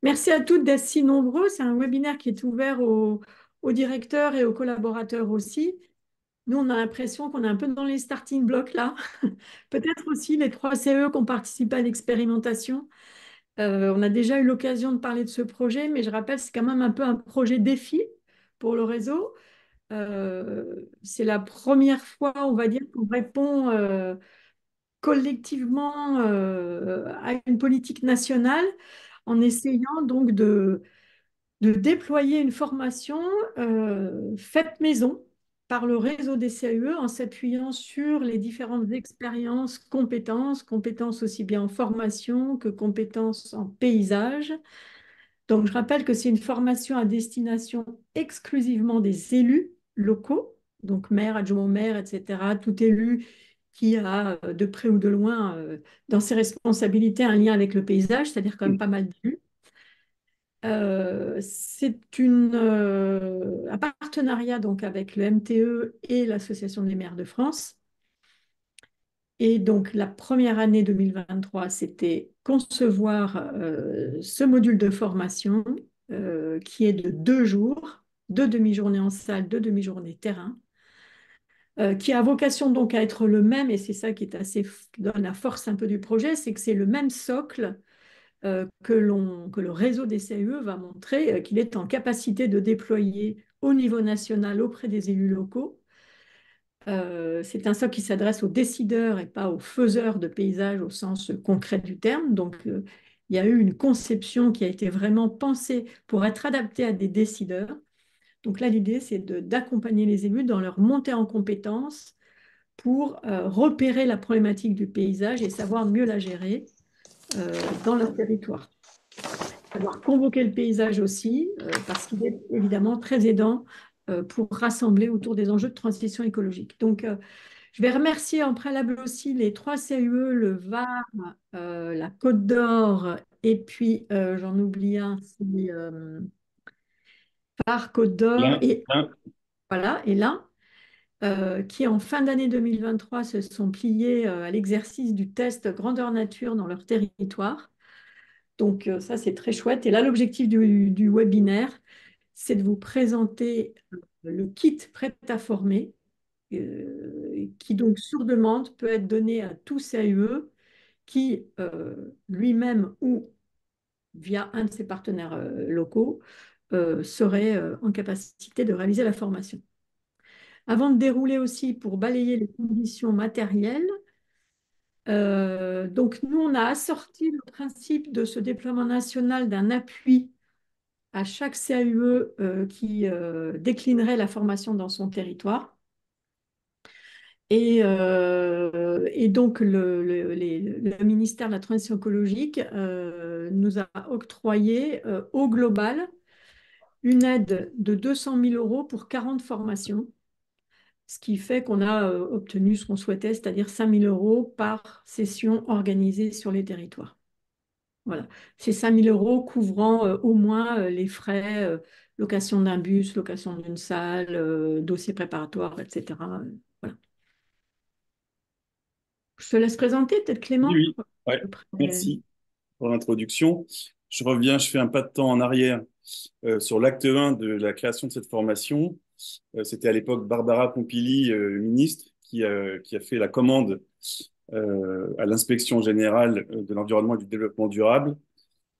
Merci à toutes d'être si nombreux. C'est un webinaire qui est ouvert aux directeurs et aux collaborateurs aussi. Nous, on a l'impression qu'on est un peu dans les starting blocks là. Peut-être aussi les trois CE qui ont participé à l'expérimentation. On a déjà eu l'occasion de parler de ce projet, mais je rappelle, c'est quand même un peu un projet défi pour le réseau. C'est la première fois, on va dire, qu'on répond collectivement à une politique nationale en essayant donc de déployer une formation faite maison par le réseau des CAUE en s'appuyant sur les différentes expériences, compétences aussi bien en formation que compétences en paysage. Donc, je rappelle que c'est une formation à destination exclusivement des élus locaux, donc maire, adjoint au maire, etc., tout élu qui a de près ou de loin dans ses responsabilités un lien avec le paysage, c'est-à-dire quand même pas mal d'élus. Un partenariat donc avec le MTE et l'Association des maires de France. Et donc la première année 2023, c'était concevoir ce module de formation qui est de 2 jours, 2 demi-journées en salle, 2 demi-journées terrain, qui a vocation donc à être le même, et c'est ça qui est qui donne la force un peu du projet, c'est que c'est le même socle que le réseau des CAUE va montrer qu'il est en capacité de déployer au niveau national auprès des élus locaux. C'est un socle qui s'adresse aux décideurs et pas aux faiseurs de paysages au sens concret du terme. Donc, il y a eu une conception qui a été vraiment pensée pour être adaptée à des décideurs. Donc là, l'idée, c'est d'accompagner les élus dans leur montée en compétences pour repérer la problématique du paysage et savoir mieux la gérer dans leur territoire. Savoir convoquer le paysage aussi, parce qu'il est évidemment très aidant pour rassembler autour des enjeux de transition écologique. Donc, je vais remercier en préalable aussi les trois CUE, le Var, la Côte d'Or, et puis j'en oublie un, c'est Var, Côte d'Or, Bien, et bien. voilà, et là, qui en fin d'année 2023 se sont pliés à l'exercice du test grandeur nature dans leur territoire. Donc ça, c'est très chouette. Et là, l'objectif du webinaire, c'est de vous présenter le kit prêt à former, qui donc sur demande peut être donné à tout CAUE qui lui-même ou via un de ses partenaires locaux serait en capacité de réaliser la formation. Avant de dérouler aussi pour balayer les conditions matérielles, donc nous, on a assorti le principe de ce déploiement national d'un appui à chaque CAUE qui déclinerait la formation dans son territoire. Et donc, le ministère de la Transition écologique nous a octroyé au global une aide de 200 000 euros pour 40 formations, ce qui fait qu'on a obtenu ce qu'on souhaitait, c'est-à-dire 5 000 euros par session organisée sur les territoires. Voilà. Ces 5 000 euros couvrant au moins les frais, location d'un bus, location d'une salle, dossier préparatoire, etc. Voilà. Je te laisse présenter, peut-être Oui, Clément. oui. Ouais. Après. Merci pour l'introduction. Je reviens, je fais un pas de temps en arrière sur l'acte 1 de la création de cette formation. C'était à l'époque Barbara Pompili, ministre, qui a fait la commande à l'inspection générale de l'environnement et du développement durable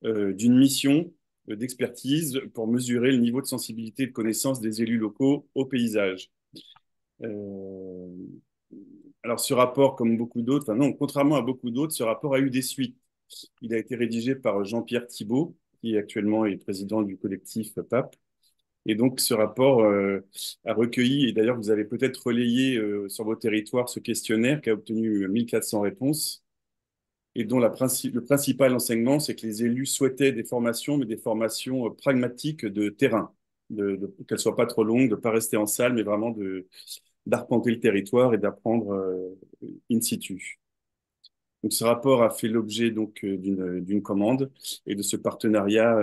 d'une mission d'expertise pour mesurer le niveau de sensibilité et de connaissance des élus locaux au paysage. Euh, alors, ce rapport, comme beaucoup d'autres, enfin non, contrairement à beaucoup d'autres, ce rapport a eu des suites. Il a été rédigé par Jean-Pierre Thibault, qui actuellement est président du collectif PAP. Et donc, ce rapport a recueilli, et d'ailleurs, vous avez peut-être relayé sur vos territoires ce questionnaire qui a obtenu 1400 réponses, et dont le principal enseignement, c'est que les élus souhaitaient des formations, mais des formations pragmatiques de terrain, qu'elles ne soient pas trop longues, de ne pas rester en salle, mais vraiment d'arpenter le territoire et d'apprendre in situ. Donc, ce rapport a fait l'objet donc d'une commande et de ce partenariat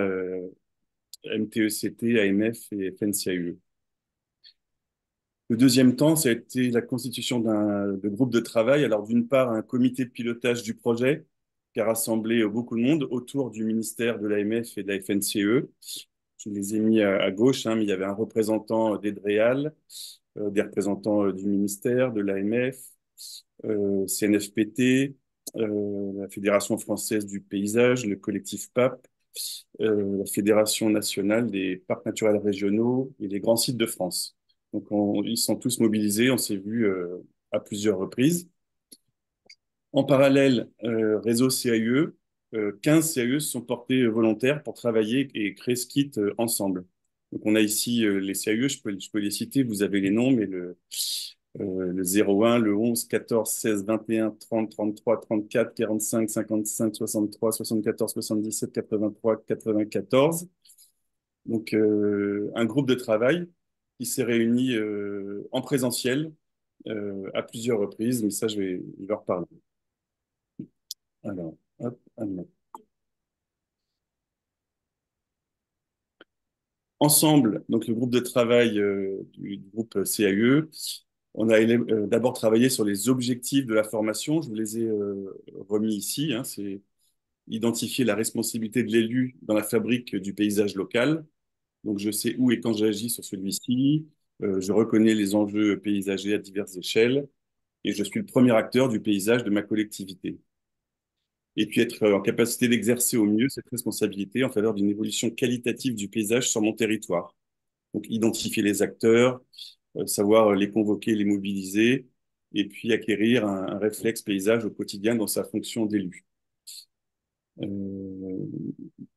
MTECT, AMF et FNCAUE. Le deuxième temps, ça a été la constitution de groupe de travail. Alors, d'une part, un comité de pilotage du projet qui a rassemblé beaucoup de monde autour du ministère de l'AMF et de la FNCE. Je les ai mis à gauche, hein, mais il y avait un représentant d'Edréal, des représentants du ministère, de l'AMF, CNFPT, la Fédération française du paysage, le collectif PAP, la Fédération nationale des parcs naturels régionaux et les grands sites de France. Donc, ils sont tous mobilisés, on s'est vu à plusieurs reprises. En parallèle, réseau CAIE, 15 CAIE se sont portés volontaires pour travailler et créer ce kit ensemble. Donc, on a ici les CAIE, je peux les citer, vous avez les noms, mais le 01, le 11, 14, 16, 21, 30, 33, 34, 45, 55, 63, 74, 77, 83, 94. Donc, un groupe de travail qui s'est réuni en présentiel à plusieurs reprises, mais ça, je vais en reparler. Alors, hop, alors. Ensemble, donc le groupe de travail du groupe CAE, on a d'abord travaillé sur les objectifs de la formation. Je vous les ai remis ici. Hein, c'est identifier la responsabilité de l'élu dans la fabrique du paysage local. Donc, je sais où et quand j'agis sur celui-ci. Je reconnais les enjeux paysagers à diverses échelles et je suis le premier acteur du paysage de ma collectivité. Et puis être en capacité d'exercer au mieux cette responsabilité en faveur d'une évolution qualitative du paysage sur mon territoire. Donc, identifier les acteurs, savoir les convoquer, les mobiliser, et puis acquérir un réflexe paysage au quotidien dans sa fonction d'élu. Euh,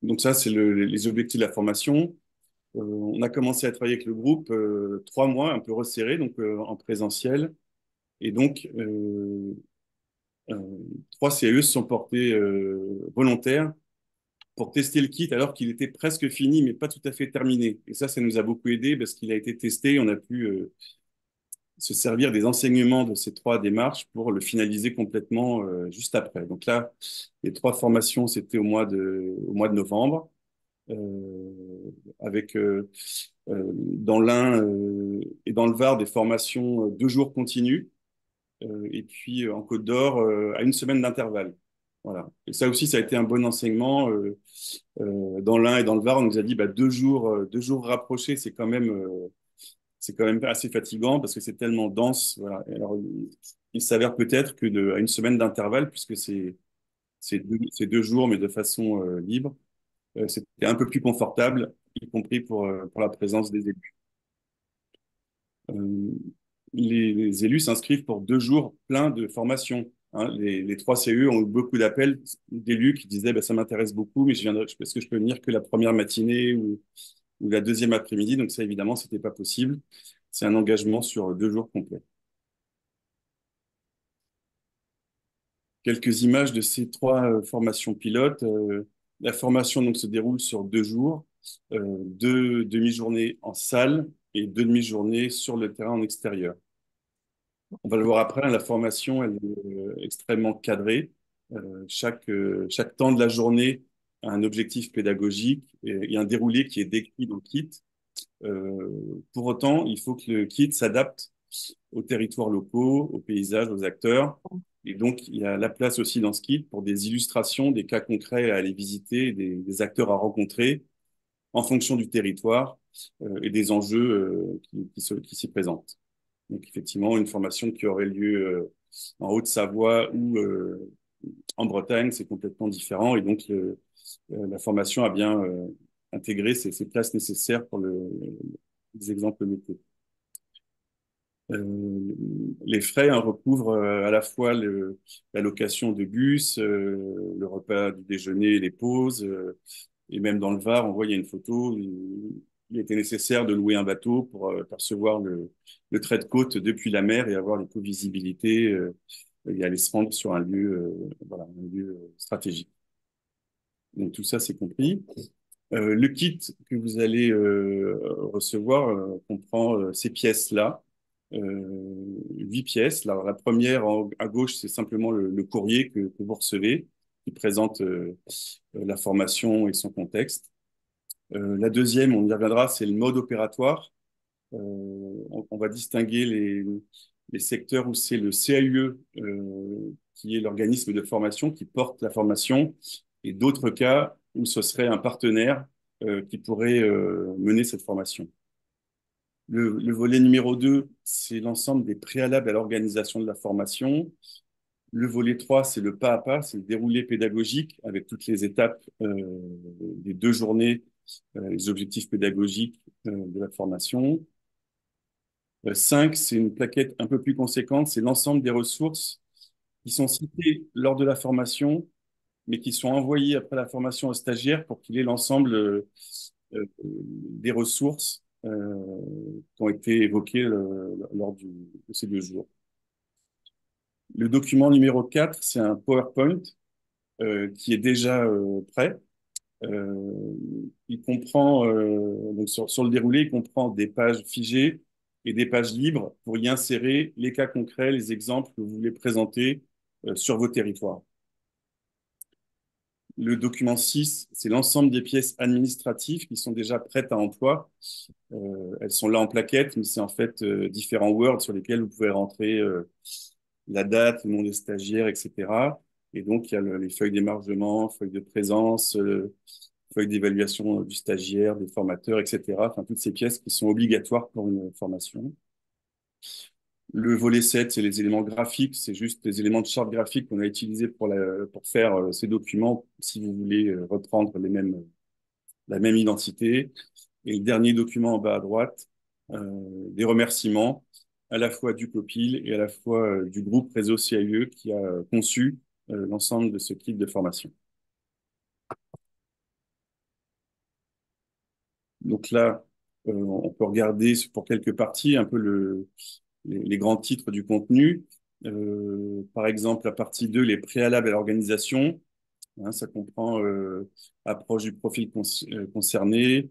donc ça, c'est les objectifs de la formation. On a commencé à travailler avec le groupe 3 mois, un peu resserré, donc en présentiel. Et donc, 3 CAE se sont portés volontaires pour tester le kit alors qu'il était presque fini, mais pas tout à fait terminé. Et ça nous a beaucoup aidé parce qu'il a été testé. On a pu se servir des enseignements de ces 3 démarches pour le finaliser complètement juste après. Donc là, les 3 formations, c'était au mois de novembre, avec dans l'Ain et dans le Var des formations 2 jours continus, et puis en Côte d'Or à 1 semaine d'intervalle. Voilà. Et ça aussi, ça a été un bon enseignement. Dans l'Ain et dans le Var, on nous a dit 2 jours rapprochés, c'est quand même assez fatigant parce que c'est tellement dense. Voilà. Et alors, il s'avère peut-être à 1 semaine d'intervalle, puisque c'est 2 jours, mais de façon libre, c'était un peu plus confortable, y compris pour la présence des élus. Euh, les élus s'inscrivent pour 2 jours pleins de formation. Hein. Les 3 CE ont eu beaucoup d'appels d'élus qui disaient ça m'intéresse beaucoup, mais est-ce que je peux venir que la première matinée ou la deuxième après-midi? Donc ça, évidemment, c'était pas possible. C'est un engagement sur 2 jours complets. Quelques images de ces 3 formations pilotes. La formation donc se déroule sur 2 jours, 2 demi-journées en salle et 2 demi-journées sur le terrain en extérieur. On va le voir après, hein, la formation elle est extrêmement cadrée. Chaque temps de la journée a un objectif pédagogique et un déroulé qui est décrit dans le kit. Pour autant, il faut que le kit s'adapte aux territoires locaux, aux paysages, aux acteurs. Et donc, il y a la place aussi dans ce kit pour des illustrations, des cas concrets à aller visiter, des acteurs à rencontrer en fonction du territoire et des enjeux qui s'y présentent. Donc, effectivement, une formation qui aurait lieu en Haute-Savoie ou en Bretagne, c'est complètement différent. Et donc, la formation a bien intégré ces places nécessaires pour les exemples locaux. Les frais hein, recouvrent à la fois la location de bus, le repas du déjeuner, les pauses, et même dans le Var, on voit, il y a une photo, il était nécessaire de louer un bateau pour percevoir le trait de côte depuis la mer et avoir l'éco-visibilité et aller se rendre sur un lieu, voilà, un lieu stratégique. Donc tout ça, c'est compris. Le kit que vous allez recevoir comprend ces pièces-là, 8 pièces. La première à gauche, c'est simplement le courrier que vous recevez, qui présente la formation et son contexte. La deuxième, on y reviendra, c'est le mode opératoire. On va distinguer les secteurs où c'est le CAUE qui est l'organisme de formation qui porte la formation, et d'autres cas où ce serait un partenaire qui pourrait mener cette formation. Le volet numéro 2, c'est l'ensemble des préalables à l'organisation de la formation. Le volet 3, c'est le pas à pas, c'est le déroulé pédagogique avec toutes les étapes des 2 journées, les objectifs pédagogiques de la formation. 5, c'est une plaquette un peu plus conséquente, c'est l'ensemble des ressources qui sont citées lors de la formation, mais qui sont envoyées après la formation aux stagiaires pour qu'il ait l'ensemble des ressources qui ont été évoquées lors de ces 2 jours. Le document numéro 4, c'est un PowerPoint qui est déjà prêt. Il comprend, donc sur le déroulé, il comprend des pages figées et des pages libres pour y insérer les cas concrets, les exemples que vous voulez présenter sur vos territoires. Le document 6, c'est l'ensemble des pièces administratives qui sont déjà prêtes à emploi. Elles sont là en plaquette, mais c'est en fait différents Word sur lesquels vous pouvez rentrer la date, le nom des stagiaires, etc. Et donc, il y a les feuilles d'émargement, feuilles de présence, feuilles d'évaluation du stagiaire, des formateurs, etc. Enfin, toutes ces pièces qui sont obligatoires pour une formation. Le volet 7, c'est les éléments graphiques. C'est juste les éléments de charte graphique qu'on a utilisés pour faire ces documents si vous voulez reprendre la même identité. Et le dernier document en bas à droite, des remerciements à la fois du COPIL et à la fois du groupe Réseau CIE qui a conçu l'ensemble de ce kit de formation. Donc là, on peut regarder pour quelques parties un peu les grands titres du contenu. Par exemple, la partie 2, les préalables à l'organisation. Hein, ça comprend approche du profil concerné,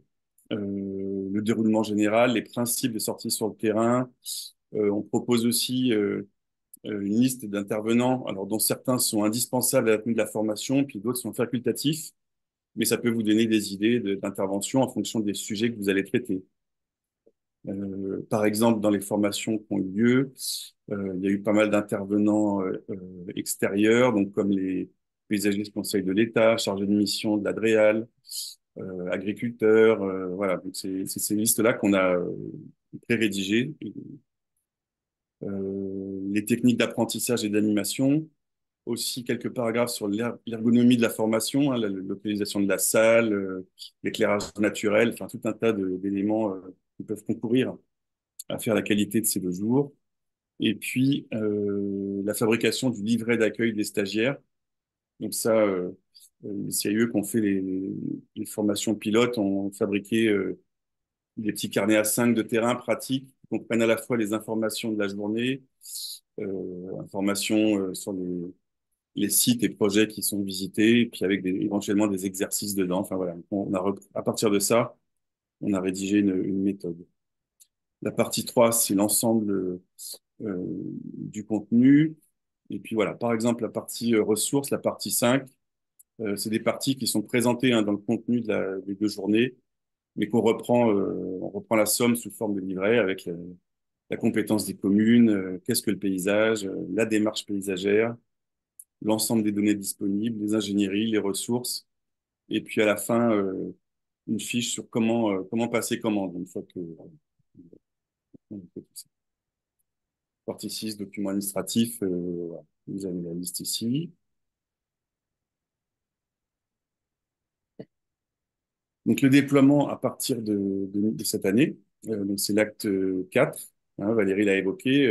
le déroulement général, les principes de sortie sur le terrain. On propose aussi une liste d'intervenants, alors dont certains sont indispensables à la tenue de la formation, puis d'autres sont facultatifs, mais ça peut vous donner des idées d'intervention en fonction des sujets que vous allez traiter. Par exemple, dans les formations qui ont eu lieu, il y a eu pas mal d'intervenants extérieurs, donc comme les paysagistes conseils de l'État, chargés de mission de l'ADREAL, agriculteurs, voilà. Donc c'est ces listes-là qu'on a pré-rédigées. Les techniques d'apprentissage et d'animation, aussi quelques paragraphes sur l'ergonomie de la formation, hein, la localisation de la salle, l'éclairage naturel, enfin tout un tas d'éléments qui peuvent concourir à faire la qualité de ces 2 jours. Et puis, la fabrication du livret d'accueil des stagiaires. Donc ça, les CIE qui ont fait les formations pilotes ont fabriqué des petits carnets A5 de terrain pratiques qui comprennent à la fois les informations de la journée, informations sur les sites et projets qui sont visités, et puis avec éventuellement des exercices dedans. Enfin voilà, à partir de ça, on a rédigé une méthode. La partie 3, c'est l'ensemble du contenu. Et puis voilà, par exemple, la partie ressources, la partie 5, c'est des parties qui sont présentées hein, dans le contenu des 2 journées, mais on reprend la somme sous forme de livret avec la compétence des communes, qu'est-ce que le paysage, la démarche paysagère, l'ensemble des données disponibles, les ingénieries, les ressources, et puis à la fin, une fiche sur comment passer commande, une fois que on fait tout ça. Partie 6, documents administratifs, voilà. Vous avez la liste ici. Donc le déploiement à partir de cette année, donc c'est l'acte 4, hein, Valérie l'a évoqué,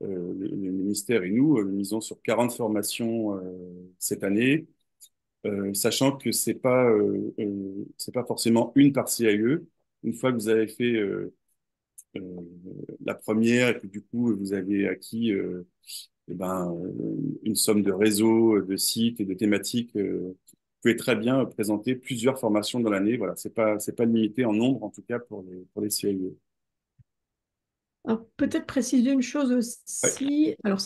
le ministère et nous misons sur 40 formations cette année, sachant que c'est pas forcément une par CIE. Une fois que vous avez fait la première et que du coup vous avez acquis eh ben, une somme de réseaux, de sites et de thématiques, vous pouvez très bien présenter plusieurs formations dans l'année. Voilà, c'est pas limité en nombre, en tout cas pour les CIE. Alors, peut-être préciser une chose Ouais. aussi. Alors,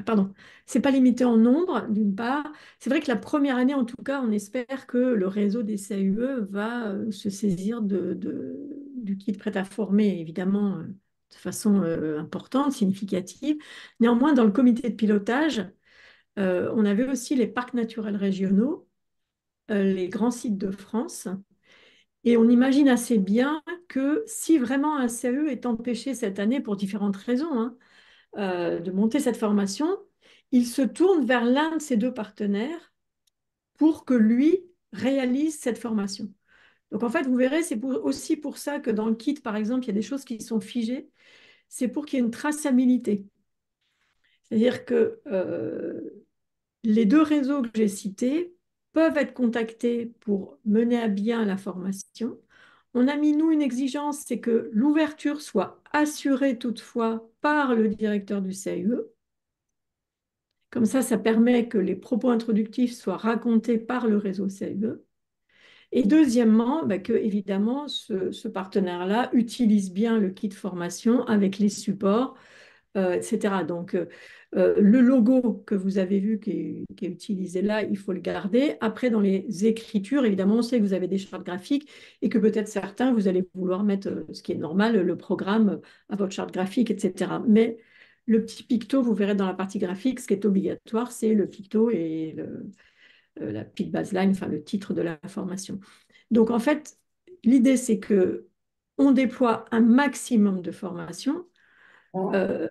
pardon, c'est pas limité en nombre, d'une part. C'est vrai que la première année, en tout cas, on espère que le réseau des CAUE va se saisir du kit prêt à former, évidemment, de façon importante, significative. Néanmoins, dans le comité de pilotage, On avait aussi les parcs naturels régionaux, les grands sites de France. Et on imagine assez bien que si vraiment un CAE est empêché cette année pour différentes raisons, hein, de monter cette formation, il se tourne vers l'un de ses deux partenaires pour que lui réalise cette formation. Donc en fait, vous verrez, c'est aussi pour ça que dans le kit, par exemple, il y a des choses qui sont figées. C'est pour qu'il y ait une traçabilité. C'est-à-dire que les deux réseaux que j'ai cités peuvent être contactés pour mener à bien la formation. On a mis, nous, une exigence, c'est que l'ouverture soit assurée toutefois par le directeur du CAUE. Comme ça permet que les propos introductifs soient racontés par le réseau CAUE. Et deuxièmement, bah, que évidemment, ce partenaire-là utilise bien le kit formation avec les supports, etc. Donc, le logo que vous avez vu qui est utilisé là, il faut le garder. Après, dans les écritures, évidemment, on sait que vous avez des chartes graphiques et que peut-être certains, vous allez vouloir mettre, ce qui est normal, le programme à votre charte graphique, etc. Mais le petit picto, vous verrez dans la partie graphique, ce qui est obligatoire, c'est le picto et la petite baseline, enfin le titre de la formation. Donc, en fait, l'idée, c'est que on déploie un maximum de formations. Euh,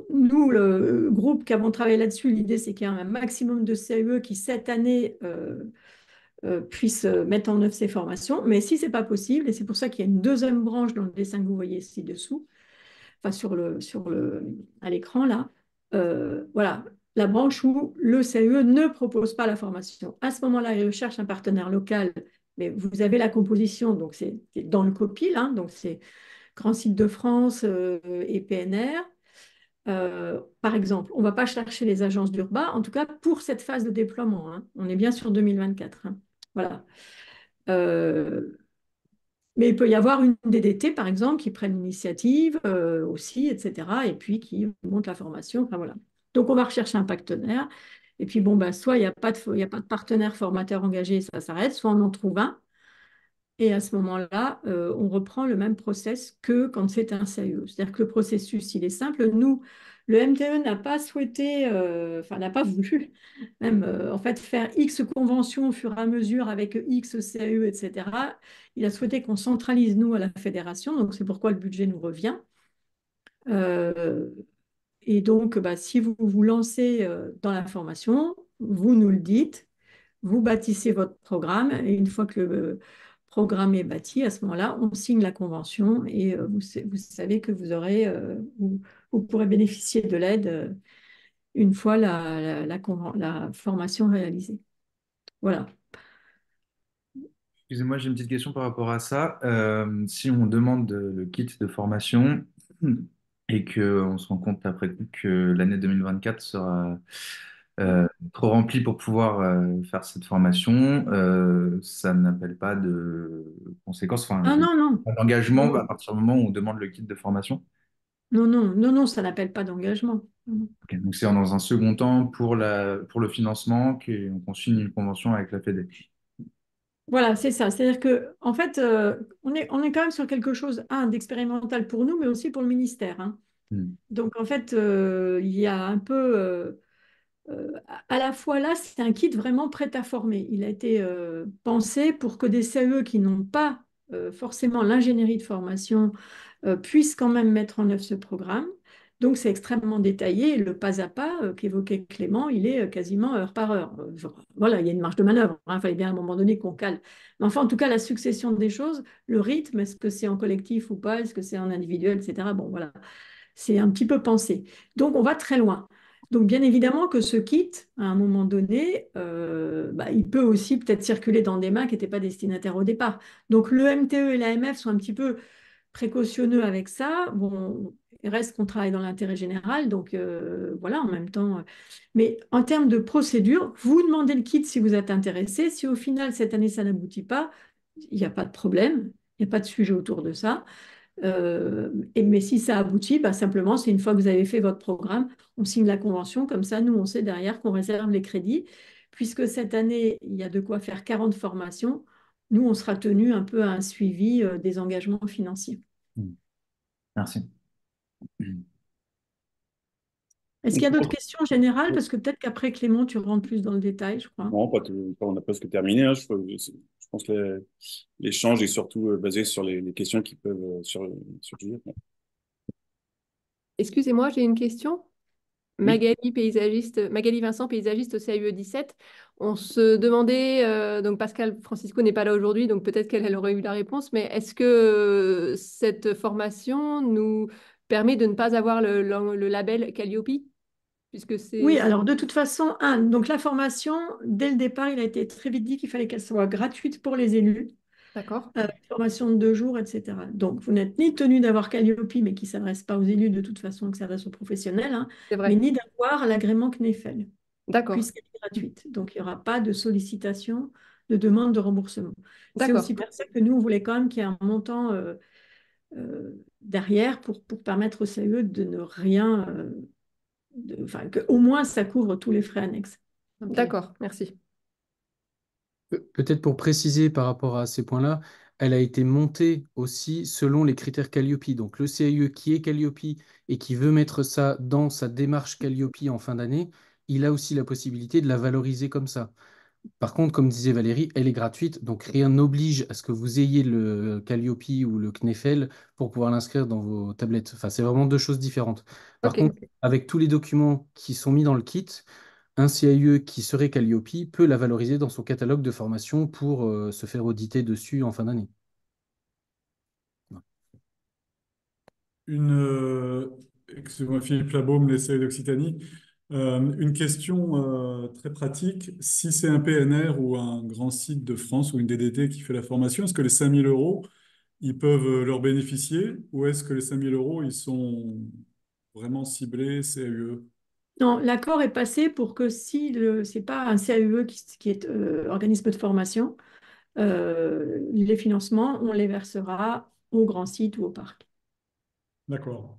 Nous, le groupe qui avons travaillé là-dessus, l'idée, c'est qu'il y ait un maximum de CAE qui, cette année, puissent mettre en œuvre ces formations. Mais si ce n'est pas possible, et c'est pour ça qu'il y a une deuxième branche dans le dessin que vous voyez ci-dessous, enfin à l'écran, là, voilà, la branche où le CAE ne propose pas la formation. À ce moment-là, il recherche un partenaire local, mais vous avez la composition, donc c'est dans le COPIL, hein, donc c'est Grand Site de France et PNR. Par exemple, on ne va pas chercher les agences d'urbain, en tout cas pour cette phase de déploiement, hein. On est bien sur 2024, hein. Voilà. Euh, mais il peut y avoir une DDT, par exemple, qui prenne l'initiative aussi, etc., et puis qui monte la formation. Enfin, voilà. Donc, on va rechercher un partenaire. Et puis, bon, bah, soit il y a pas de partenaire formateur engagé, ça s'arrête, soit on en trouve un. Et à ce moment-là, on reprend le même process que quand c'est un CAE. C'est-à-dire que le processus, il est simple. Nous, le MTE n'a pas souhaité, enfin n'a pas voulu, même en fait faire X conventions au fur et à mesure avec X CAE, etc. Il a souhaité qu'on centralise, nous, à la fédération. Donc c'est pourquoi le budget nous revient. Euh, et donc, bah, si vous vous lancez dans la formation, vous nous le dites, vous bâtissez votre programme et une fois que le programme est bâti, à ce moment-là, on signe la convention et vous savez que vous pourrez bénéficier de l'aide une fois la formation réalisée. Voilà. Excusez-moi, j'ai une petite question par rapport à ça. Si on demande le kit de formation et qu'on se rend compte après coup que l'année 2024 sera trop remplie pour pouvoir faire cette formation, ça n'appelle pas de conséquences, enfin, Ah non, non, pas non, d'engagement à non, partir du moment où on demande le kit de formation. non, non, non, non, ça n'appelle pas d'engagement. Non. Ok, donc c'est dans un second temps pour pour le financement qu'on signe une convention avec la Fédé. Voilà, c'est ça. C'est-à-dire que, en fait, on est quand même sur quelque chose, d'expérimental pour nous, mais aussi pour le ministère, hein. Hmm. Donc, en fait, il y a un peu, à la fois là, c'est un kit vraiment prêt à former. Il a été pensé pour que des CAE qui n'ont pas forcément l'ingénierie de formation puissent quand même mettre en œuvre ce programme. Donc, c'est extrêmement détaillé. Et le pas à pas qu'évoquait Clément, il est quasiment heure par heure. Voilà, il y a une marge de manœuvre, hein. Il fallait bien à un moment donné qu'on cale. Mais enfin, en tout cas, la succession des choses, le rythme, est-ce que c'est en collectif ou pas, est-ce que c'est en individuel, etc. Bon, voilà, c'est un petit peu pensé. Donc, on va très loin. Donc, bien évidemment que ce kit, à un moment donné, bah, il peut aussi peut-être circuler dans des mains qui n'étaient pas destinataires au départ. Donc, le MTE et l'AMF sont un petit peu précautionneux avec ça. Bon, il reste qu'on travaille dans l'intérêt général, donc voilà, en même temps. Mais en termes de procédure, vous demandez le kit si vous êtes intéressé. Si au final, cette année, ça n'aboutit pas, il n'y a pas de problème, il n'y a pas de sujet autour de ça. Mais si ça aboutit, bah, simplement, c'est une fois que vous avez fait votre programme, on signe la convention. Comme ça, nous, on sait derrière qu'on réserve les crédits. Puisque cette année, il y a de quoi faire 40 formations, nous, on sera tenu un peu à un suivi des engagements financiers. Hmm. Merci. Est-ce qu'il y a d'autres questions générales? Parce que peut-être qu'après, Clément, tu rentres plus dans le détail, je crois. Non, pas tout, on n'a presque terminé. Hein. Je pense que l'échange est surtout basé sur les questions qui peuvent surgir. Excusez-moi, j'ai une question. Oui. Magali Vincent, paysagiste au CAUE 17. On se demandait, donc Pascal Francisco n'est pas là aujourd'hui, donc peut-être qu'elle aurait eu la réponse, mais est-ce que cette formation nous permet de ne pas avoir le label Calliope? Puisque Oui, alors de toute façon, donc la formation, dès le départ, il a été très vite dit qu'il fallait qu'elle soit gratuite pour les élus, D'accord, formation de 2 jours, etc. Donc vous n'êtes ni tenu d'avoir Calliope, mais qui ne s'adresse pas aux élus de toute façon, qui s'adresse aux professionnels, hein, c'est mais vrai. ni d'avoir l'agrément CNEFEL, D'accord, puisqu'elle est gratuite. Donc il n'y aura pas de sollicitation de demande de remboursement. C'est d'accord. aussi pour ça que nous, on voulait quand même qu'il y ait un montant derrière pour permettre au CAE de ne rien, enfin, qu'au moins ça couvre tous les frais annexes. D'accord, merci. Peut-être pour préciser par rapport à ces points-là, elle a été montée aussi selon les critères Calliope. Donc le CAE qui est Calliope et qui veut mettre ça dans sa démarche Calliope en fin d'année, il a aussi la possibilité de la valoriser comme ça. Par contre, comme disait Valérie, elle est gratuite, donc rien n'oblige à ce que vous ayez le Calliope ou le CNEFEL pour pouvoir l'inscrire dans vos tablettes. Enfin, c'est vraiment deux choses différentes. Par Ok, contre, avec tous les documents qui sont mis dans le kit, un CAE qui serait Calliope peut la valoriser dans son catalogue de formation pour se faire auditer dessus en fin d'année. Une, excusez-moi, Philippe Labaume, l'essai d'Occitanie. Une question très pratique. Si c'est un PNR ou un grand site de France ou une DDT qui fait la formation, est-ce que les 5 000 euros, ils peuvent leur bénéficier ou est-ce que les 5 000 euros, ils sont vraiment ciblés CAUE? Non, l'accord est passé pour que si ce n'est pas un CAUE qui est organisme de formation, les financements, on les versera au grand site ou au parc. D'accord.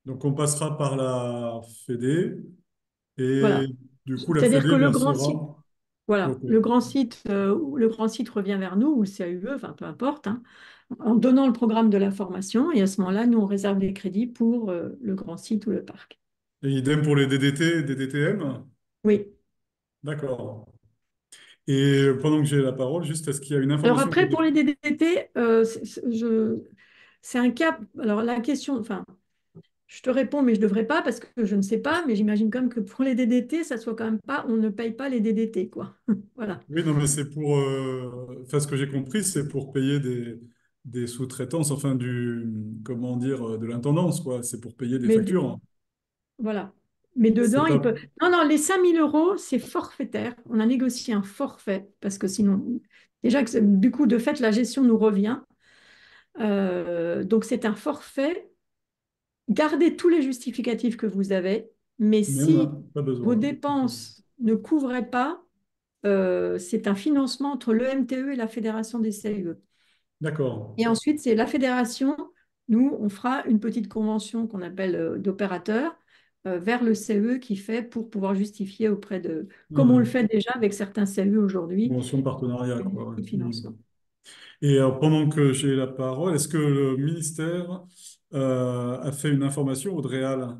Donc on passera par la Fédé et Voilà. du coup la C'est-à-dire que Fédé le grand site, versera. voilà, Ok. le grand site revient vers nous, ou le CAUE, enfin peu importe, hein, en donnant le programme de la formation, et à ce moment-là, nous, on réserve des crédits pour le grand site ou le parc. Et idem pour les DDT, DDTM? Oui. D'accord. Et pendant que j'ai la parole, juste est-ce qu'il y a une Alors information que... après, pour les DDT, c'est un cas. Alors la question, enfin, je te réponds, mais je ne devrais pas parce que je ne sais pas, mais j'imagine quand même que pour les DDT, ça soit quand même pas, on ne paye pas les DDT, quoi. Voilà. Oui, non, mais c'est pour... Enfin, ce que j'ai compris, c'est pour payer des sous-traitances, enfin comment dire, de l'intendance, quoi. C'est pour payer des Mais factures. voilà. Mais C'est dedans, il pas... peut. Non, non, les 5 000 euros, c'est forfaitaire. On a négocié un forfait parce que sinon, déjà que du coup, de fait, la gestion nous revient. Donc, c'est un forfait. Gardez tous les justificatifs que vous avez, mais Mais on n'a si pas vos besoin. dépenses ne couvraient pas, c'est un financement entre le MTE et la Fédération des CAE. D'accord. Et ensuite, c'est la fédération. Nous, on fera une petite convention qu'on appelle d'opérateur vers le CE qui fait pour pouvoir justifier auprès de, comme on le Mhm. fait déjà avec certains CE aujourd'hui, Convention de partenariat, quoi. Ouais. de Mhm. financement. Et pendant que j'ai la parole, est-ce que le ministère a fait une information au DREAL?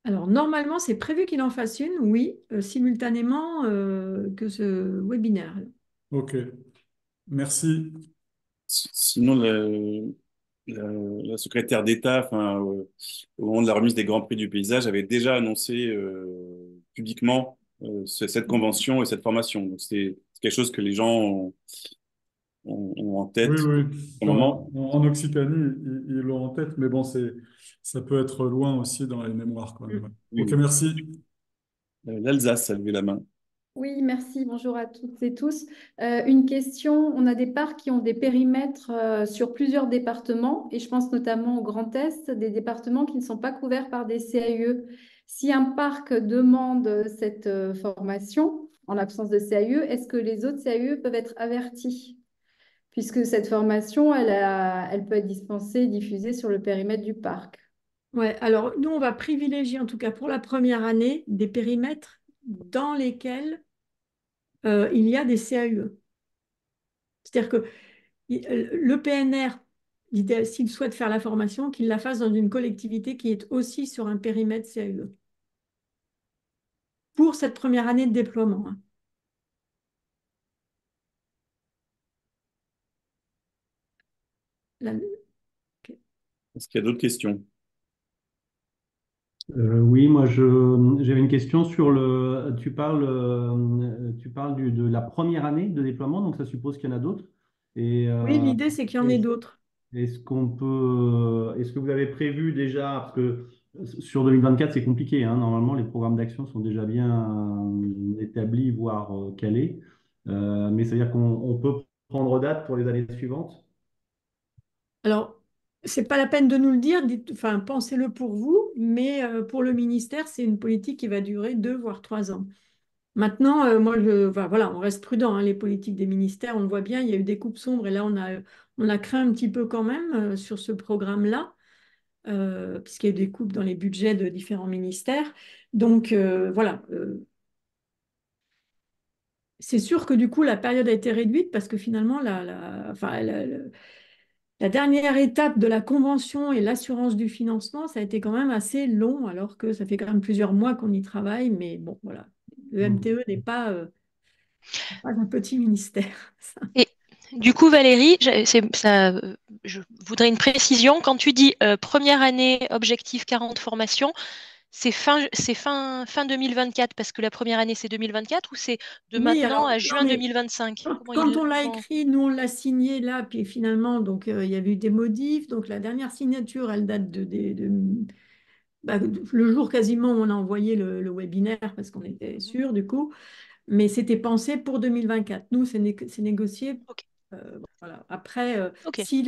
Alors, normalement, c'est prévu qu'il en fasse une, oui, simultanément que ce webinaire. Ok, merci. Sinon, la, la secrétaire d'État, enfin, au moment de la remise des Grands Prix du paysage, avait déjà annoncé publiquement cette convention et cette formation. Donc, c'est quelque chose que les gens ont en Oui, tête oui. au Enfin, moment. en Occitanie, ils l'ont en tête, mais bon, ça peut être loin aussi dans les mémoires, quoi. Ouais. Oui, Ok, oui. merci. L'Alsace a levé la main. Oui, merci. Bonjour à toutes et tous. Une question. On a des parcs qui ont des périmètres sur plusieurs départements et je pense notamment au Grand Est, des départements qui ne sont pas couverts par des CAUE. Si un parc demande cette formation en l'absence de CAUE, est-ce que les autres CAUE peuvent être avertis? Puisque cette formation, elle peut être dispensée et diffusée sur le périmètre du parc. Ouais, alors nous, on va privilégier, en tout cas pour la première année, des périmètres dans lesquels il y a des CAUE. C'est-à-dire que le PNR, s'il souhaite faire la formation, qu'il la fasse dans une collectivité qui est aussi sur un périmètre CAUE. pour cette première année de déploiement, hein. La- Est-ce qu'il y a d'autres questions? Oui, moi j'avais une question sur tu parles de la première année de déploiement, donc ça suppose qu'il y en a d'autres. Et Oui, l'idée, c'est qu'il y en ait est-ce d'autres. est-ce que vous avez prévu déjà, parce que sur 2024 c'est compliqué, hein, normalement les programmes d'action sont déjà bien établis, voire calés. Mais ça veut dire qu'on peut prendre date pour les années suivantes? Alors, c'est pas la peine de nous le dire, enfin, pensez-le pour vous, mais pour le ministère, c'est une politique qui va durer 2 voire 3 ans. Maintenant, moi, enfin, voilà, on reste prudent, hein, les politiques des ministères, on le voit bien, il y a eu des coupes sombres et là, on a craint un petit peu quand même sur ce programme-là, puisqu'il y a eu des coupes dans les budgets de différents ministères. Donc, voilà. C'est sûr que du coup, la période a été réduite parce que finalement, enfin, la dernière étape de la convention et l'assurance du financement, ça a été quand même assez long, alors que ça fait quand même plusieurs mois qu'on y travaille. Mais bon, voilà, le MTE n'est pas un petit ministère. Et du coup, Valérie, je voudrais une précision. Quand tu dis première année, objectif 40 formations, c'est fin 2024 parce que la première année, c'est 2024 ou c'est de Oui, maintenant alors, à non, juin mais 2025? quand on l'a écrit, nous, on l'a signé là, puis finalement, donc, il y a eu des modifs. Donc, la dernière signature, elle date le jour quasiment où on a envoyé le webinaire parce qu'on était Mhm. sûr du coup, mais c'était pensé pour 2024. Nous, c'est négocié. Ok, Voilà. Après, ok. si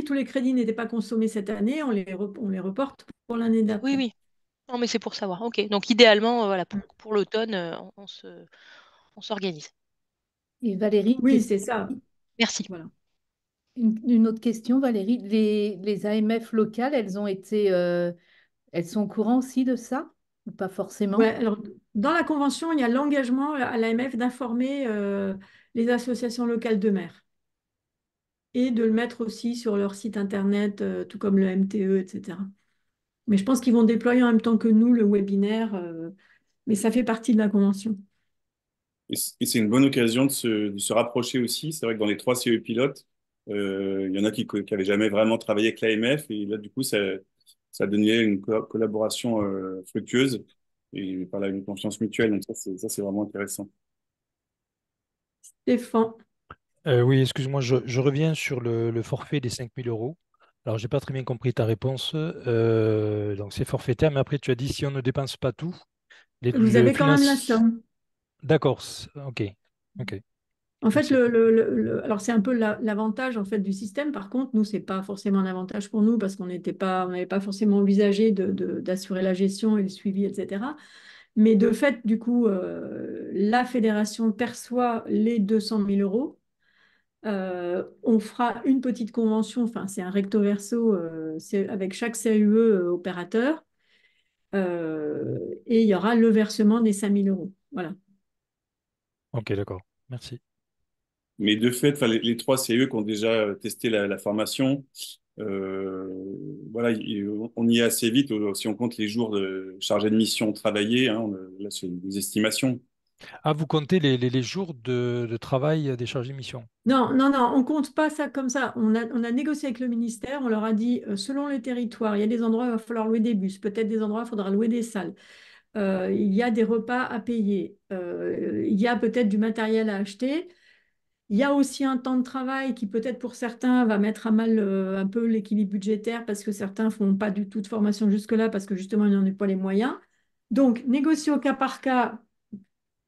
tous les crédits n'étaient pas consommés cette année, on les reporte pour l'année Oui, d'après. oui. Non, mais c'est pour savoir. Ok. Donc idéalement, voilà, pour l'automne, on s'organise. Et Valérie, une Oui, question. c'est ça. Merci. Voilà. Une autre question, Valérie. Les AMF locales, elles sont au courant aussi de ça ou pas Ouais, forcément? alors, dans la convention, il y a l'engagement à l'AMF d'informer les associations locales de maires et de le mettre aussi sur leur site internet, tout comme le MTE, etc. Mais je pense qu'ils vont déployer en même temps que nous le webinaire, mais ça fait partie de la convention. Et c'est une bonne occasion de se rapprocher aussi. C'est vrai que dans les 3 CE pilotes, il y en a qui n'avaient jamais vraiment travaillé avec l'AMF. Et là, du coup, ça a donné une collaboration fructueuse et par là, une confiance mutuelle. Donc ça, c'est vraiment intéressant. Stéphane, Oui, excuse-moi, je reviens sur le forfait des 5 000 euros. Alors, j'ai pas très bien compris ta réponse. Donc, c'est forfaitaire, mais après, tu as dit si on ne dépense pas tout, vous le avez quand même la finance. somme. D'accord, ok, ok, En fait, merci. alors c'est un peu l'avantage en fait du système. Par contre, nous, c'est pas forcément un avantage pour nous parce on n'avait pas forcément envisagé d'assurer la gestion et le suivi, etc. Mais de fait, du coup, la fédération perçoit les 200 000 euros. On fera une petite convention, enfin, c'est un recto verso avec chaque CAUE opérateur. Et il y aura le versement des 5 000 euros. Voilà. Ok, d'accord, merci. Mais de fait, enfin, les 3 CE qui ont déjà testé la formation, euh, voilà, on y est assez vite si on compte les jours de chargé de mission travaillés. Hein, là, c'est des estimations. Ah, vous comptez les jours de travail des chargés de mission. Non, non, non, on compte pas ça comme ça. On a négocié avec le ministère, on leur a dit, selon les territoires, il y a des endroits où il va falloir louer des bus, peut-être des endroits où il faudra louer des salles. Il y a des repas à payer, il y a peut-être du matériel à acheter. Il y a aussi un temps de travail qui peut-être pour certains va mettre à mal un peu l'équilibre budgétaire parce que certains font pas du tout de formation jusque-là parce que justement, ils n'en ont pas les moyens. Donc, négocier au cas par cas,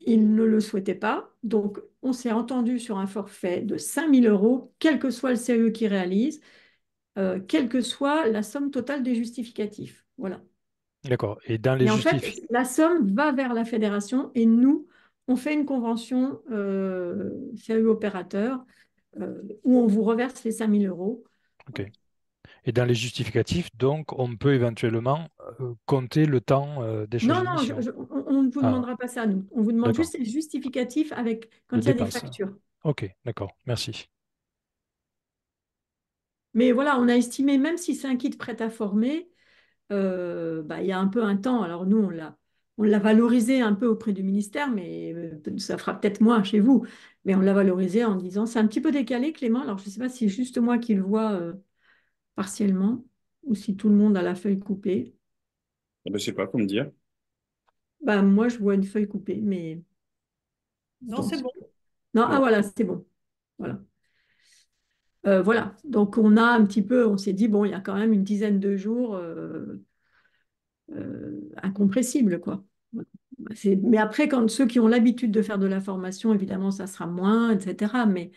ils ne le souhaitaient pas. Donc, on s'est entendu sur un forfait de 5 000 euros, quel que soit le CE qui réalise, quelle que soit la somme totale des justificatifs. Voilà. D'accord. Et dans les Et en fait, justifs. la somme va vers la fédération et nous, on fait une convention CE opérateur où on vous reverse les 5 000 euros. Ok. Et dans les justificatifs, donc, on peut éventuellement compter le temps des chargés Non, de non, mission. on ne vous Ah, demandera pas ça, nous. On vous demande d'accord. juste les justificatifs avec, quand De il y a des dépenses. factures. Ok, d'accord. Merci. Mais voilà, on a estimé, même si c'est un kit prêt à former, il y a un peu un temps. Alors nous, on l'a valorisé un peu auprès du ministère, mais ça fera peut-être moins chez vous. Mais on l'a valorisé en disant, c'est un petit peu décalé, Clément. Alors, je ne sais pas si c'est juste moi qui le vois partiellement ou si tout le monde a la feuille coupée. Ah ben, je sais pas, faut me dire. Bah, moi, je vois une feuille coupée, mais Non, c'est bon. non, ah Bon. voilà, c'est bon. Voilà. Voilà. Donc, on a un petit peu, on s'est dit, bon, il y a quand même une dizaine de jours incompressibles, quoi. Voilà. Mais après, quand ceux qui ont l'habitude de faire de la formation, évidemment, ça sera moins, etc. Mais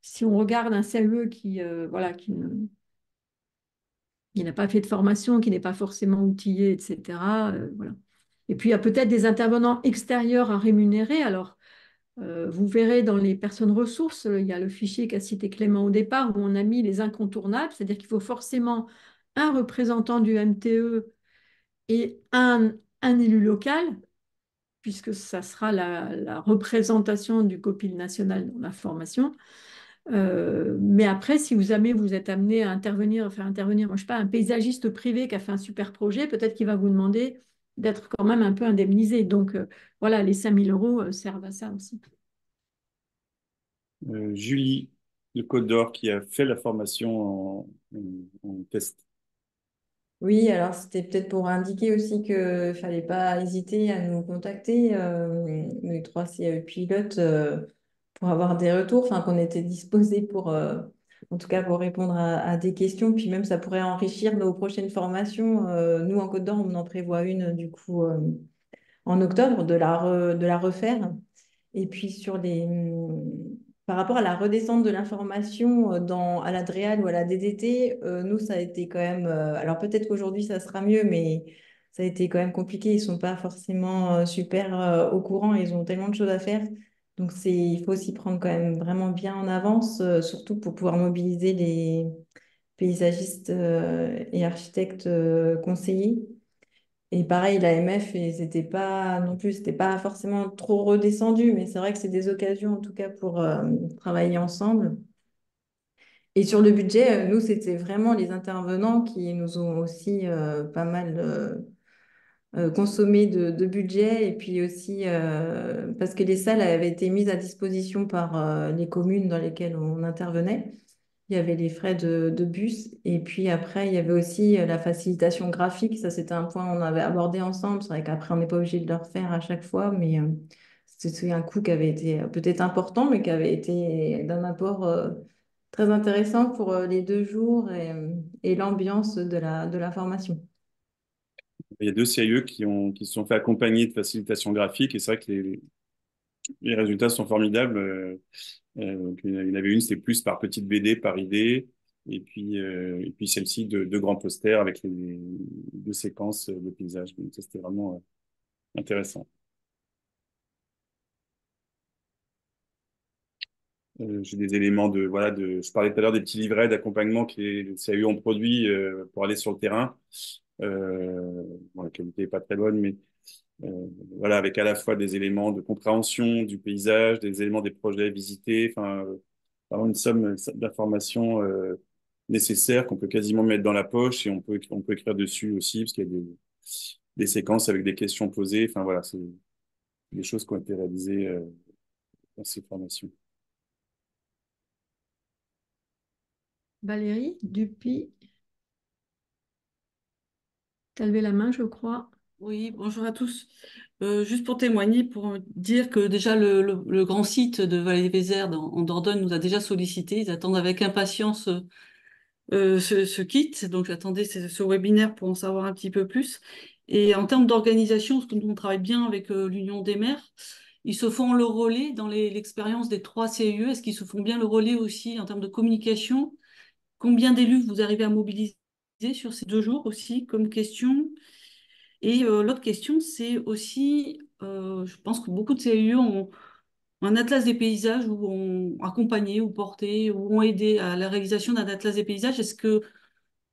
si on regarde un CAE voilà, qui n'a pas fait de formation, qui n'est pas forcément outillé, etc. Voilà. Et puis, il y a peut-être des intervenants extérieurs à rémunérer. Alors, vous verrez dans les personnes ressources, il y a le fichier qu'a cité Clément au départ, où on a mis les incontournables, c'est-à-dire qu'il faut forcément un représentant du MTE et un élu local, puisque ça sera la représentation du COPIL national dans la formation. Mais après, si jamais vous êtes amené à intervenir, faire intervenir, moi, je sais pas, un paysagiste privé qui a fait un super projet, peut-être qu'il va vous demander d'être quand même un peu indemnisé. Donc, voilà, les 5 000 euros servent à ça aussi. Julie de Côte d'Or qui a fait la formation en test. Oui, alors c'était peut-être pour indiquer aussi qu'il ne fallait pas hésiter à nous contacter, les 3 CAE pilotes, pour avoir des retours, enfin qu'on était disposés pour, en tout cas pour répondre à des questions, puis même ça pourrait enrichir nos prochaines formations. Nous, en Côte d'Or, on en prévoit une, du coup, en octobre, de la refaire. Et puis par rapport à la redescente de l'information à la DREAL ou à la DDT, nous, ça a été quand même... alors peut-être qu'aujourd'hui, ça sera mieux, mais ça a été quand même compliqué. Ils ne sont pas forcément super au courant. Ils ont tellement de choses à faire. Donc, il faut s'y prendre quand même vraiment bien en avance, surtout pour pouvoir mobiliser les paysagistes et architectes conseillers. Et pareil, l'AMF, c'était pas non plus, c'était pas forcément trop redescendu, mais c'est vrai que c'est des occasions en tout cas pour travailler ensemble. Et sur le budget, nous, c'était vraiment les intervenants qui nous ont aussi pas mal consommé de budget. Et puis aussi parce que les salles avaient été mises à disposition par les communes dans lesquelles on intervenait. Il y avait les frais de bus et puis après, il y avait aussi la facilitation graphique. Ça, c'était un point qu'on avait abordé ensemble. C'est vrai qu'après, on n'est pas obligé de le refaire à chaque fois, mais c'était un coût qui avait été peut-être important, mais qui avait été d'un apport très intéressant pour les 2 jours et l'ambiance de la formation. Il y a 2 CIE qui se sont fait accompagner de facilitation graphique et c'est vrai que les résultats sont formidables. Donc, il y en avait une, c'était plus par petite BD, par idée. Et puis celle-ci, de grands posters avec les 2 séquences de paysages. Donc, ça, c'était vraiment intéressant. J'ai des éléments je parlais tout à l'heure des petits livrets d'accompagnement que les CAU ont produit pour aller sur le terrain. Bon, la qualité n'est pas très bonne, mais voilà, avec à la fois des éléments de compréhension du paysage, des éléments des projets visités, enfin, vraiment une somme d'informations nécessaires qu'on peut quasiment mettre dans la poche et on peut écrire dessus aussi, parce qu'il y a des séquences avec des questions posées. Enfin, voilà, c'est des choses qui ont été réalisées dans ces formations. Valérie Dupuis, tu as levé la main, je crois. Oui, bonjour à tous. Juste pour témoigner, pour dire que déjà le grand site de Vallée-Vézère en Dordogne nous a déjà sollicité. Ils attendent avec impatience ce kit. Donc j'attendais ce webinaire pour en savoir un petit peu plus. Et en termes d'organisation, parce que nous on travaille bien avec l'Union des maires, ils se font le relais dans l'expérience des 3 CIE. Est-ce qu'ils se font bien le relais aussi en termes de communication? Combien d'élus vous arrivez à mobiliser sur ces 2 jours aussi comme question? Et l'autre question, c'est aussi, je pense que beaucoup de CIE ont un atlas des paysages ou ont accompagné ou porté ou ont aidé à la réalisation d'un atlas des paysages. Est-ce que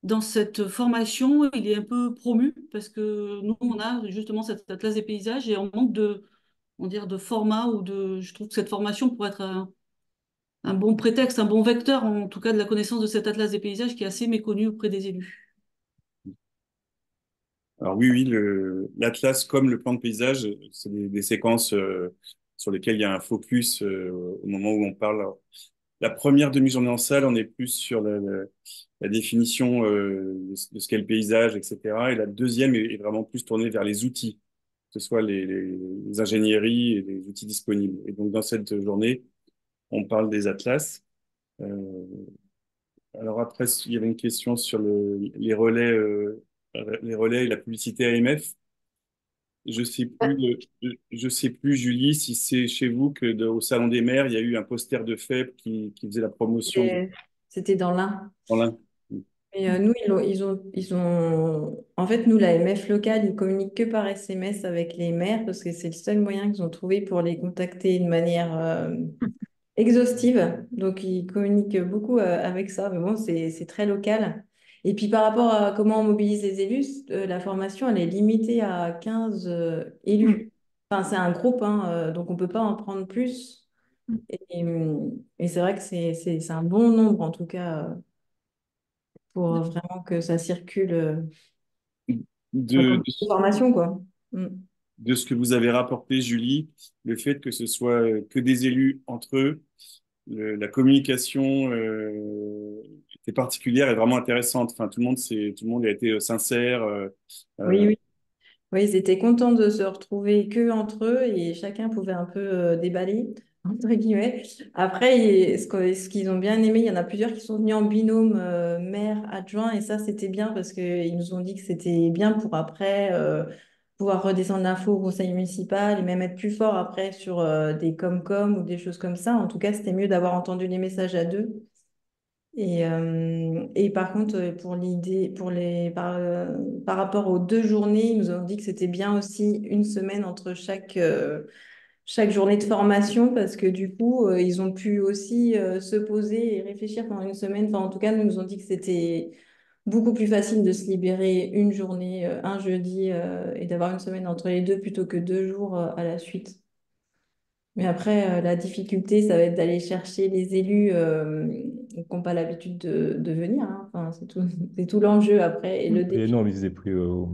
dans cette formation, il est un peu promu? Parce que nous, on a justement cet atlas des paysages et on manque de format ou de... Je trouve que cette formation pourrait être un bon prétexte, un bon vecteur, en tout cas, de la connaissance de cet atlas des paysages qui est assez méconnu auprès des élus. Alors oui, oui, l'atlas comme le plan de paysage, c'est des séquences sur lesquelles il y a un focus au moment où on parle. Alors, la première demi-journée en salle, on est plus sur la définition de ce qu'est le paysage, etc. Et la deuxième est vraiment plus tournée vers les outils, que ce soit les ingénieries et les outils disponibles. Et donc dans cette journée, on parle des atlas. Euh, alors après, il y avait une question sur les relais et la publicité AMF. Je sais plus, Julie, si c'est chez vous que au Salon des maires, il y a eu un poster de FEB qui faisait la promotion Et c'était dans l'un. dans l'un. Et nous, en fait, nous, la MF locale, ils communiquent que par SMS avec les maires parce que c'est le seul moyen qu'ils ont trouvé pour les contacter de manière exhaustive. Donc, ils communiquent beaucoup avec ça. Mais bon, c'est très local. Et puis, par rapport à comment on mobilise les élus, la formation, elle est limitée à 15 élus. Enfin, c'est un groupe, hein, donc on ne peut pas en prendre plus. Et c'est vrai que c'est un bon nombre, en tout cas, pour vraiment que ça circule. De, Comme une formation, quoi. Mm. de ce que vous avez rapporté, Julie, le fait que ce soit que des élus entre eux, la communication était particulière et vraiment intéressante. Enfin, tout le monde a été sincère. Oui, Euh, oui. Oui, ils étaient contents de se retrouver que entre eux et chacun pouvait un peu déballer, entre guillemets. Après, ce qu'ils ont bien aimé, il y en a plusieurs qui sont venus en binôme maire, adjoint, et ça, c'était bien parce qu'ils nous ont dit que c'était bien pour après pouvoir redescendre l'info au conseil municipal et même être plus fort après sur des com-com ou des choses comme ça. En tout cas, c'était mieux d'avoir entendu les messages à deux. Et par contre, pour l'idée, par rapport aux 2 journées, ils nous ont dit que c'était bien aussi une semaine entre chaque journée de formation parce que du coup, ils ont pu aussi se poser et réfléchir pendant une semaine. Enfin, en tout cas, nous nous ont dit que c'était beaucoup plus facile de se libérer une journée, un jeudi, et d'avoir une semaine entre les deux plutôt que 2 jours à la suite. Mais après, la difficulté, ça va être d'aller chercher les élus qui n'ont pas l'habitude de venir, hein. Enfin, c'est tout l'enjeu après. Et Et défi. non, mais ils étaient pris au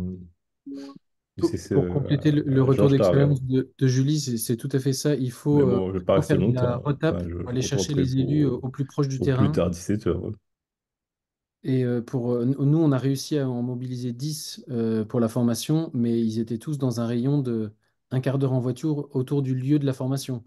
CCE Pour compléter le à retour Georges Tarver. d'expérience de Julie, c'est tout à fait ça. Il Mais faut bon, je vais pas vraiment rester faire de la longtemps. retape Enfin, pour je aller chercher reporterai les élus au plus proche du au plus terrain. tard 17h. Et nous, on a réussi à en mobiliser 10 pour la formation, mais ils étaient tous dans un rayon de un quart d'heure en voiture autour du lieu de la formation.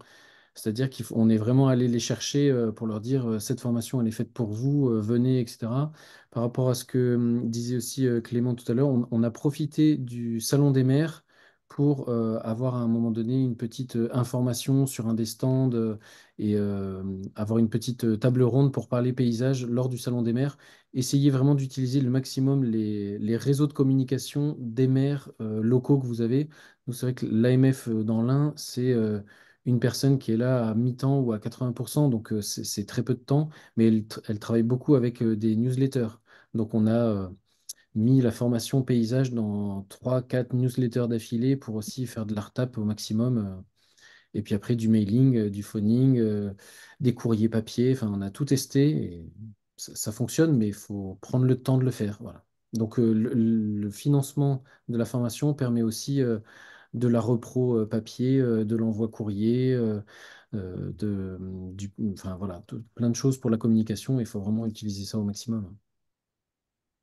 C'est-à-dire qu'on est vraiment allé les chercher pour leur dire cette formation, elle est faite pour vous, venez, etc. Par rapport à ce que disait aussi Clément tout à l'heure, on a profité du Salon des maires pour avoir à un moment donné une petite information sur un des stands et avoir une petite table ronde pour parler paysage lors du Salon des maires. Essayer vraiment d'utiliser le maximum les réseaux de communication des maires locaux que vous avez. Donc c'est vrai que l'AMF dans l'Ain, c'est une personne qui est là à mi-temps ou à 80%, donc c'est très peu de temps, mais elle travaille beaucoup avec des newsletters. Donc on a mis la formation paysage dans 3 4 newsletters d'affilée pour aussi faire de la retape au maximum. Et puis après du mailing, du phoning, des courriers papier, enfin on a tout testé et ça fonctionne, mais il faut prendre le temps de le faire. Voilà. Donc le financement de la formation permet aussi de la repro papier, de l'envoi courrier, enfin voilà, plein de choses pour la communication. Il faut vraiment utiliser ça au maximum.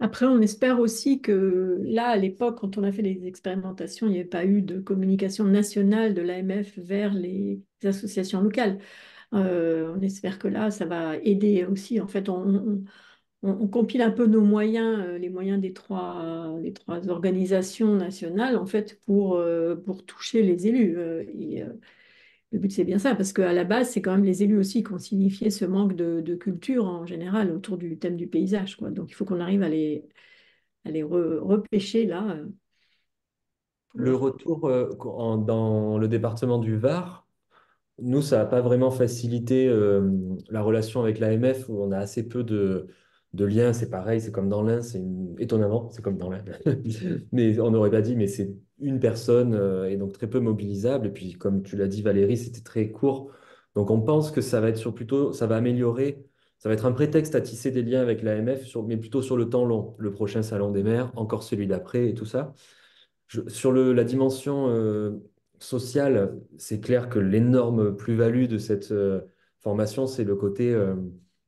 Après, on espère aussi que là, à l'époque, quand on a fait les expérimentations, il n'y avait pas eu de communication nationale de l'AMF vers les associations locales. On espère que là, ça va aider aussi. En fait, on compile un peu nos moyens, les moyens des trois organisations nationales, en fait, pour toucher les élus. Le but, c'est bien ça, parce qu'à la base, c'est quand même les élus aussi qui ont signifié ce manque de culture en général autour du thème du paysage, quoi. Donc, il faut qu'on arrive à les repêcher là. Le retour dans le département du Var, nous, ça n'a pas vraiment facilité la relation avec l'AMF où on a assez peu de liens. C'est pareil, c'est comme dans l'Ain, étonnamment, c'est comme dans l'Ain. Mais on n'aurait pas dit, mais c'est une personne et donc très peu mobilisable. Et puis, comme tu l'as dit, Valérie, c'était très court. Donc, on pense que ça va être plutôt, ça va améliorer, ça va être un prétexte à tisser des liens avec l'AMF, mais plutôt sur le temps long. Le prochain salon des maires, encore celui d'après et tout ça. Sur la dimension sociale, c'est clair que l'énorme plus-value de cette formation, c'est le côté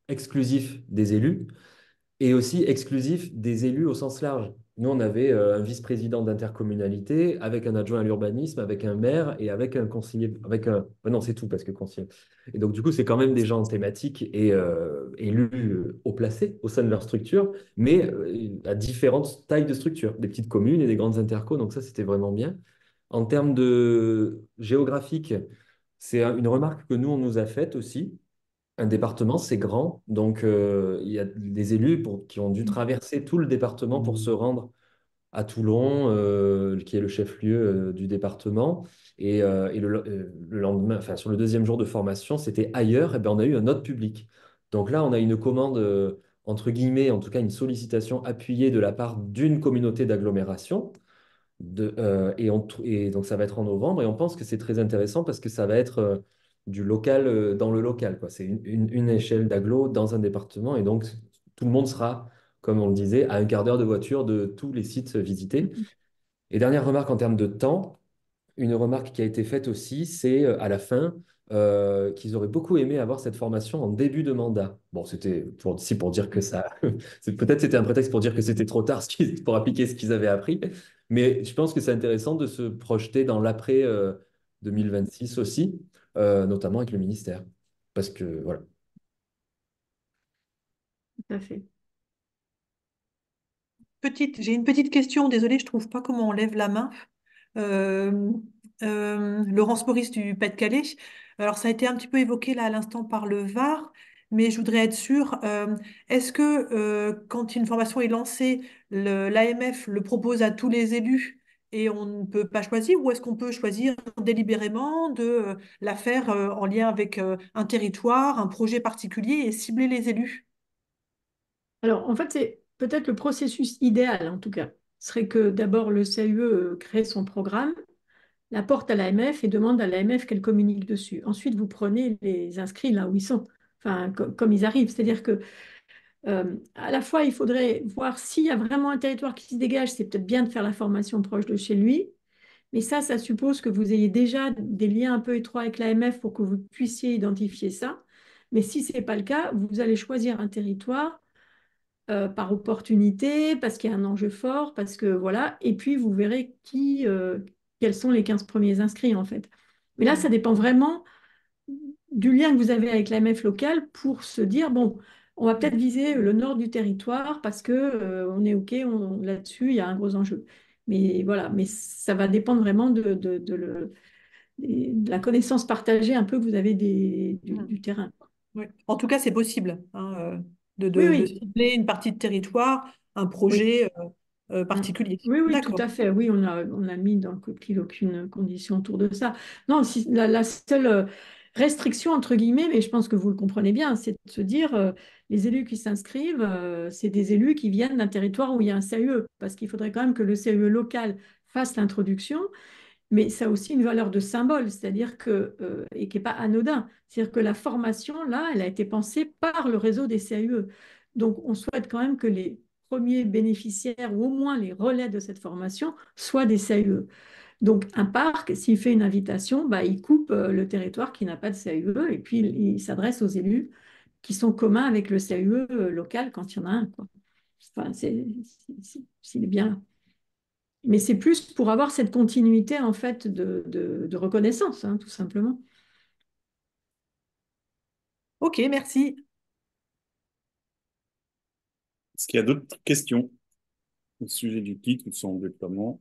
exclusif des élus et aussi exclusif des élus au sens large. Nous, on avait un vice-président d'intercommunalité avec un adjoint à l'urbanisme, avec un maire et avec un conseiller, avec un... non, c'est tout parce que conseiller. Et donc, du coup, c'est quand même des gens thématiques et élus haut placés au sein de leur structure, mais à différentes tailles de structure, des petites communes et des grandes intercos. Donc ça, c'était vraiment bien. En termes de géographique, c'est une remarque que nous, on nous a faite aussi. Un département, c'est grand, donc il y a des élus qui ont dû traverser tout le département pour se rendre à Toulon, qui est le chef-lieu du département. Et le lendemain, enfin sur le deuxième jour de formation, c'était ailleurs, et ben, on a eu un autre public. Donc là, on a une commande, entre guillemets, en tout cas une sollicitation appuyée de la part d'une communauté d'agglomération. Et donc ça va être en novembre et on pense que c'est très intéressant parce que ça va être du local dans le local, quoi. C'est une échelle d'agglo dans un département et donc tout le monde sera, comme on le disait, à un quart d'heure de voiture de tous les sites visités. Et dernière remarque en termes de temps, une remarque qui a été faite aussi, c'est à la fin qu'ils auraient beaucoup aimé avoir cette formation en début de mandat. Bon, c'était pour dire que ça, peut-être c'était un prétexte pour dire que c'était trop tard pour appliquer ce qu'ils avaient appris, mais je pense que c'est intéressant de se projeter dans l'après 2026 aussi, notamment avec le ministère, parce que voilà. Tout à fait. J'ai une petite question, désolée, je trouve pas comment on lève la main. Euh, Laurence Maurice du Pas-de-Calais. Alors, ça a été un petit peu évoqué là à l'instant par le VAR, mais je voudrais être sûre, est-ce que quand une formation est lancée, l'AMF le propose à tous les élus et on ne peut pas choisir, ou est-ce qu'on peut choisir délibérément de la faire en lien avec un territoire, un projet particulier et cibler les élus? Alors, en fait, c'est peut-être le processus idéal, en tout cas. Ce serait que d'abord le CAUE crée son programme, l'apporte à l'AMF et demande à l'AMF qu'elle communique dessus. Ensuite, vous prenez les inscrits là où ils sont, enfin, comme ils arrivent. C'est-à-dire que à la fois, il faudrait voir s'il y a vraiment un territoire qui se dégage, c'est peut-être bien de faire la formation proche de chez lui. Mais ça suppose que vous ayez déjà des liens un peu étroits avec l'AMF pour que vous puissiez identifier ça. Mais si ce n'est pas le cas, vous allez choisir un territoire par opportunité, parce qu'il y a un enjeu fort, parce que voilà, et puis vous verrez quels sont les 15 premiers inscrits en fait. Mais là, ça dépend vraiment du lien que vous avez avec l'AMF local pour se dire, bon, on va peut-être viser le nord du territoire parce que on est OK, là-dessus, il y a un gros enjeu. Mais voilà, mais ça va dépendre vraiment de la connaissance partagée un peu que vous avez du terrain. Oui. En tout cas, c'est possible hein, Oui, de oui. cibler une partie de territoire, un Oui. projet particulier. Oui, oui, tout D'accord. à fait. Oui, on a mis dans le code qu'il aucune condition autour de ça. Non, si, la seule restriction, entre guillemets, mais je pense que vous le comprenez bien, c'est de se dire, les élus qui s'inscrivent, c'est des élus qui viennent d'un territoire où il y a un CAUE, parce qu'il faudrait quand même que le CAUE local fasse l'introduction, mais ça a aussi une valeur de symbole, c'est-à-dire que, et qui n'est pas anodin, c'est-à-dire que la formation, là, elle a été pensée par le réseau des CAUE. Donc, on souhaite quand même que les premiers bénéficiaires, ou au moins les relais de cette formation, soient des CAUE. Donc, un parc, s'il fait une invitation, bah, il coupe le territoire qui n'a pas de CAUE, et puis il s'adresse aux élus qui sont communs avec le CAUE local quand il y en a un, quoi. Enfin, s'il est bien là. Mais c'est plus pour avoir cette continuité en fait de reconnaissance, hein, tout simplement. Ok, merci. Est-ce qu'il y a d'autres questions au sujet du kit ou de son déploiement?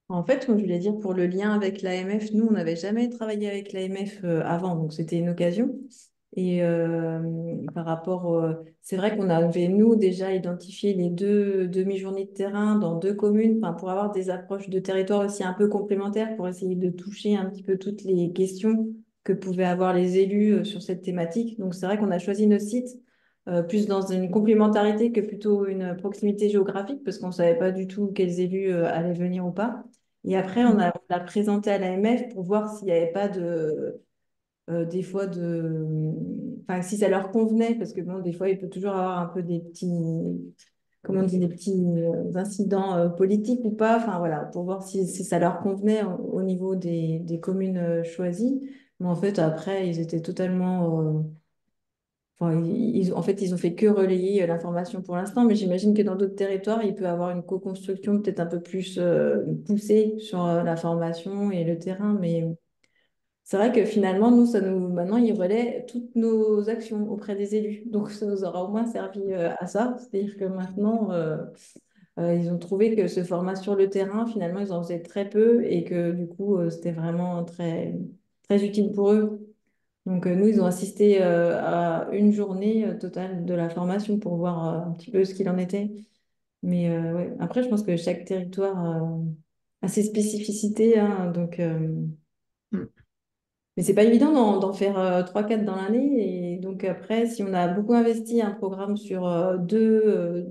En fait, moi, je voulais dire pour le lien avec l'AMF, nous, on n'avait jamais travaillé avec l'AMF avant, donc c'était une occasion. Et par rapport, c'est vrai qu'on avait, nous, déjà identifié les deux demi-journées de terrain dans deux communes, enfin, pour avoir des approches de territoire aussi un peu complémentaires, pour essayer de toucher un petit peu toutes les questions que pouvaient avoir les élus sur cette thématique. Donc, c'est vrai qu'on a choisi nos sites plus dans une complémentarité que plutôt une proximité géographique, parce qu'on ne savait pas du tout quels élus allaient venir ou pas. Et après, on l'a présenté à l'AMF pour voir s'il n'y avait pas des fois enfin, si ça leur convenait, parce que bon, des fois, il peut toujours avoir un peu des petits, comment on dit, des petits incidents politiques ou pas, enfin voilà, pour voir si ça leur convenait au niveau des communes choisies. Mais en fait, après, ils étaient totalement. Enfin, en fait, ils ont fait que relayer l'information pour l'instant, mais j'imagine que dans d'autres territoires, il peut y avoir une co-construction peut-être un peu plus poussée sur la formation et le terrain. Mais c'est vrai que finalement, nous, maintenant, ils relaient toutes nos actions auprès des élus. Donc, ça nous aura au moins servi à ça. C'est-à-dire que maintenant, ils ont trouvé que se former sur le terrain, finalement, ils en faisaient très peu et que du coup, c'était vraiment très, très utile pour eux. Donc, nous, ils ont assisté à une journée totale de la formation pour voir un petit peu ce qu'il en était. Mais ouais. Après, je pense que chaque territoire a ses spécificités, hein, donc, mais c'est pas évident d'en faire 3-4 dans l'année. Et donc, après, si on a beaucoup investi un programme sur deux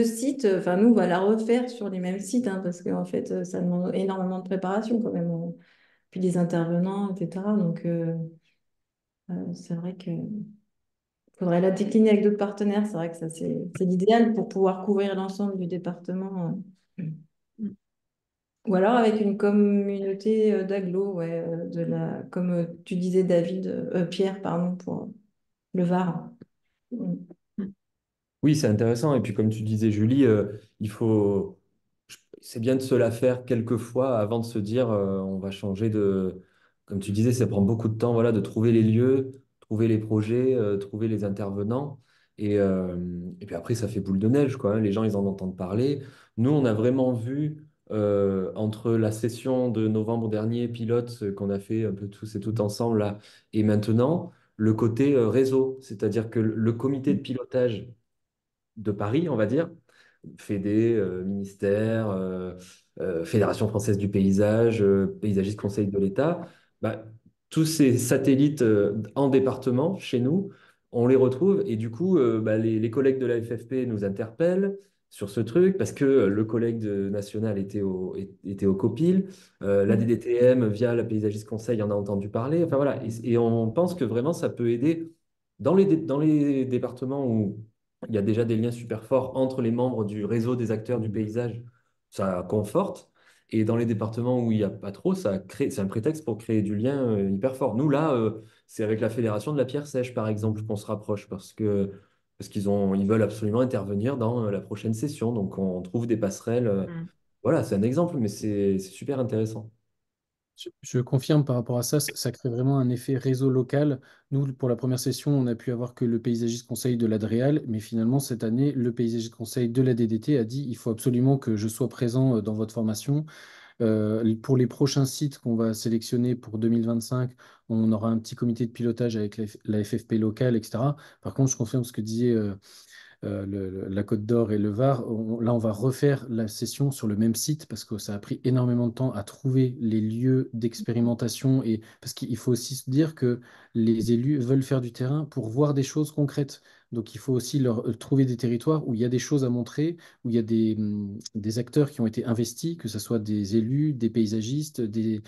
sites, enfin, nous, on va la refaire sur les mêmes sites, hein, parce qu'en fait, ça demande énormément de préparation quand même. Puis les intervenants, etc. Donc, c'est vrai que faudrait la décliner avec d'autres partenaires. C'est vrai que ça, c'est l'idéal pour pouvoir couvrir l'ensemble du département. Ou alors avec une communauté d'agglo, ouais, comme tu disais, David, Pierre, pardon, pour le Var. Mm. Oui, c'est intéressant. Et puis, comme tu disais, Julie, il faut, c'est bien de se la faire quelques fois avant de se dire, on va changer de. Comme tu disais, ça prend beaucoup de temps, voilà, de trouver les lieux, trouver les projets, trouver les intervenants. Et puis après, ça fait boule de neige, quoi, hein. Les gens, ils en entendent parler. Nous, on a vraiment vu, entre la session de novembre dernier, pilote, qu'on a fait un peu tous et toutes ensemble, là, et maintenant, le côté réseau. C'est-à-dire que le comité de pilotage de Paris, on va dire, Fédé, ministère, Fédération française du paysage, paysagiste conseil de l'État, bah, tous ces satellites en département, chez nous, on les retrouve et du coup, bah, les collègues de la FFP nous interpellent sur ce truc parce que le collègue national était au COPIL, la DDTM via la paysagiste conseil en a entendu parler, enfin voilà, et on pense que vraiment ça peut aider dans les départements où il y a déjà des liens super forts entre les membres du réseau des acteurs du paysage. Ça conforte. Et dans les départements où il n'y a pas trop, c'est un prétexte pour créer du lien hyper fort. Nous, là, c'est avec la Fédération de la Pierre Sèche, par exemple, qu'on se rapproche parce ils veulent absolument intervenir dans la prochaine session. Donc, on trouve des passerelles. Voilà, c'est un exemple, mais c'est super intéressant. Je confirme par rapport à ça, ça crée vraiment un effet réseau local. Nous, pour la première session, on a pu avoir que le paysagiste conseil de l'Adréal, mais finalement, cette année, le paysagiste conseil de la DDT a dit, il faut absolument que je sois présent dans votre formation. Pour les prochains sites qu'on va sélectionner pour 2025, on aura un petit comité de pilotage avec la FFP locale, etc. Par contre, je confirme ce que disait la Côte d'Or et le Var. Là, on va refaire la session sur le même site parce que ça a pris énormément de temps à trouver les lieux d'expérimentation et parce qu'il faut aussi se dire que les élus veulent faire du terrain pour voir des choses concrètes. Donc, il faut aussi leur trouver des territoires où il y a des choses à montrer, où il y a des acteurs qui ont été investis, que ce soit des élus, des paysagistes, des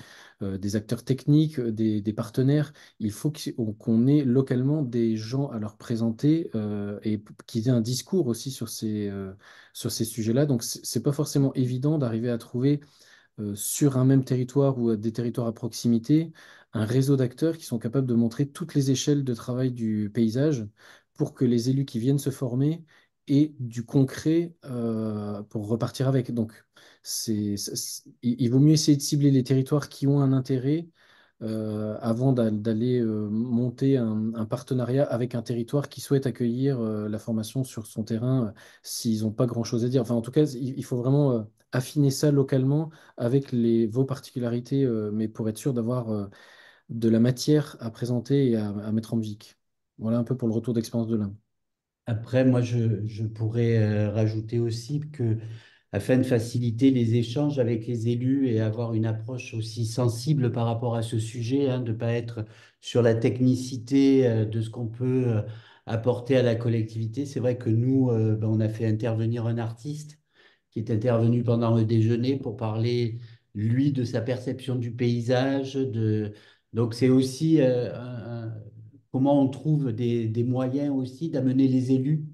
acteurs techniques, des partenaires. Il faut qu'on ait localement des gens à leur présenter et qu'ils aient un discours aussi sur ces sujets-là. Donc, c'est pas forcément évident d'arriver à trouver sur un même territoire ou à des territoires à proximité un réseau d'acteurs qui sont capables de montrer toutes les échelles de travail du paysage pour que les élus qui viennent se former aient du concret pour repartir avec. Donc, il vaut mieux essayer de cibler les territoires qui ont un intérêt avant d'aller monter un partenariat avec un territoire qui souhaite accueillir la formation sur son terrain s'ils n'ont pas grand-chose à dire. Enfin, en tout cas, il faut vraiment affiner ça localement avec vos particularités, mais pour être sûr d'avoir de la matière à présenter et à mettre en musique. Voilà un peu pour le retour d'expérience de l'un. Après, moi, je pourrais rajouter aussi que, afin de faciliter les échanges avec les élus et avoir une approche aussi sensible par rapport à ce sujet, hein, de ne pas être sur la technicité de ce qu'on peut apporter à la collectivité, c'est vrai que nous, ben, on a fait intervenir un artiste qui est intervenu pendant le déjeuner pour parler, lui, de sa perception du paysage. Donc, c'est aussi comment on trouve des moyens aussi d'amener les élus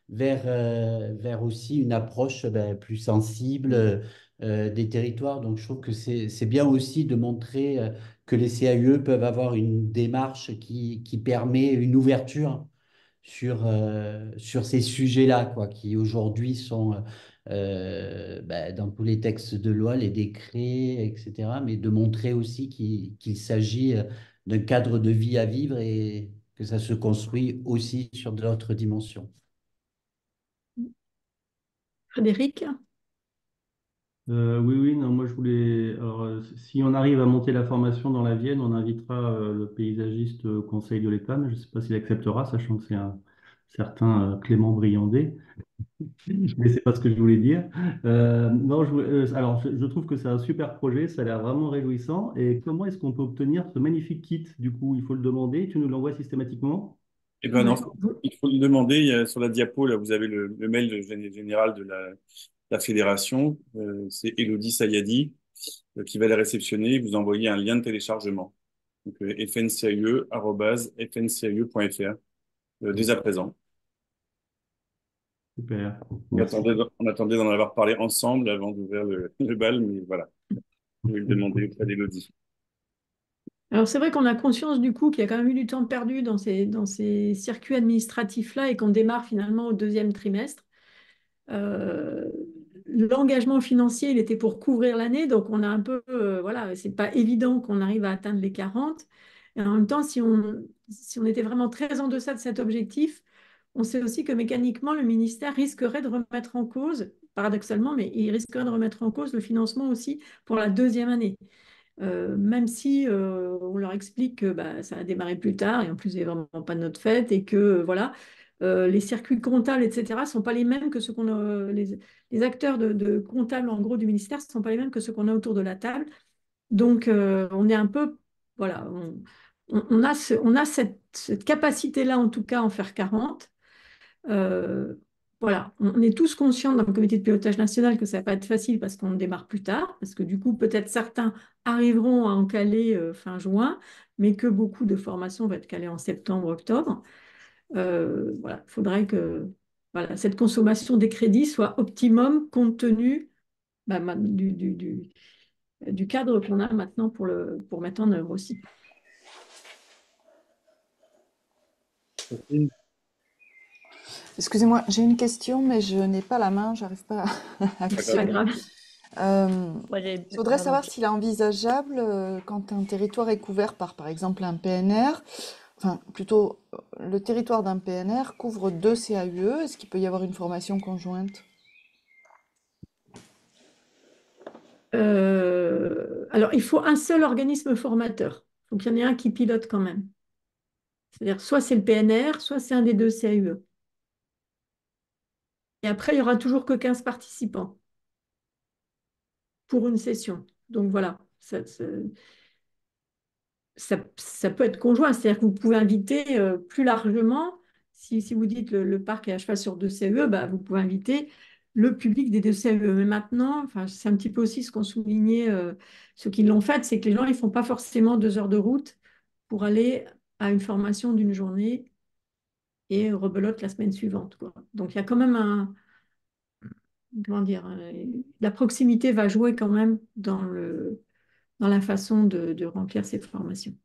vers aussi une approche plus sensible des territoires. Donc, je trouve que c'est bien aussi de montrer que les CAUE peuvent avoir une démarche qui permet une ouverture sur ces sujets-là, quoi, qui aujourd'hui sont dans tous les textes de loi, les décrets, etc., mais de montrer aussi qu'il s'agit d'un cadre de vie à vivre et que ça se construit aussi sur d'autres dimensions. Frédéric? Oui, oui, non, moi je voulais. Alors, si on arrive à monter la formation dans la Vienne, on invitera le paysagiste au Conseil de l'État, mais je ne sais pas s'il acceptera, sachant que c'est un certain Clément Briandet. Mais c'est pas ce que je voulais dire. Non, alors je trouve que c'est un super projet, ça a l'air vraiment réjouissant. Et comment est-ce qu'on peut obtenir ce magnifique kit? Du coup, il faut le demander, tu nous l'envoies systématiquement? Eh ben non, Ouais. il faut le demander. Sur la diapo, là, vous avez le mail général de la fédération. C'est Elodie Sayadi qui va les réceptionner. Vous envoyez un lien de téléchargement. Donc, fncae@fncae.fr dès à présent. Super. On Merci. attendait d'en avoir parlé ensemble avant d'ouvrir le bal, mais voilà, je vais le demander auprès d'Elodie. Alors c'est vrai qu'on a conscience du coup qu'il y a quand même eu du temps perdu dans ces circuits administratifs-là et qu'on démarre finalement au deuxième trimestre. Euh, L'engagement financier, il était pour couvrir l'année, donc on a un peu, voilà, c'est pas évident qu'on arrive à atteindre les 40. Et en même temps, si on était vraiment très en deçà de cet objectif, on sait aussi que mécaniquement, le ministère risquerait de remettre en cause, paradoxalement, mais il risquerait de remettre en cause le financement aussi pour la deuxième année. Même si on leur explique que bah, ça a démarré plus tard et en plus, c'est vraiment pas de notre fait et que voilà, les circuits comptables, etc., sont pas les mêmes que ceux qu'on a, les acteurs de comptables en gros du ministère ne sont pas les mêmes que ceux qu'on a autour de la table. Donc, on est un peu, voilà, on a cette capacité-là en tout cas à en faire 40. Euh, voilà, on est tous conscients dans le comité de pilotage national que ça va pas être facile parce qu'on démarre plus tard, parce que du coup, peut-être certains arriveront à en caler fin juin, mais que beaucoup de formations vont être calées en septembre, octobre. Voilà, il faudrait que voilà, cette consommation des crédits soit optimum compte tenu bah, du cadre qu'on a maintenant pour mettre en œuvre aussi. Excusez-moi, j'ai une question, mais je n'ai pas la main, j'arrive pas à C'est pas grave. Je voudrais savoir s'il est envisageable, quand un territoire est couvert par exemple, un PNR, enfin, plutôt, le territoire d'un PNR couvre 2 CAUE, est-ce qu'il peut y avoir une formation conjointe? Alors, il faut un seul organisme formateur. Il faut qu'il y en ait un qui pilote quand même. C'est-à-dire, soit c'est le PNR, soit c'est un des 2 CAUE. Et après, il n'y aura toujours que 15 participants pour une session. Donc voilà, ça peut être conjoint. C'est-à-dire que vous pouvez inviter plus largement. Si vous dites le parc est à cheval sur 2 CAUE, bah, vous pouvez inviter le public des 2 CAUE. Mais maintenant, enfin, c'est un petit peu aussi ce qu'ont souligné ceux qui l'ont fait, c'est que les gens, ils ne font pas forcément 2 heures de route pour aller à une formation d'une journée et rebelote la semaine suivante, quoi. Donc il y a quand même comment dire, la proximité va jouer quand même dans la façon de remplir ces formations.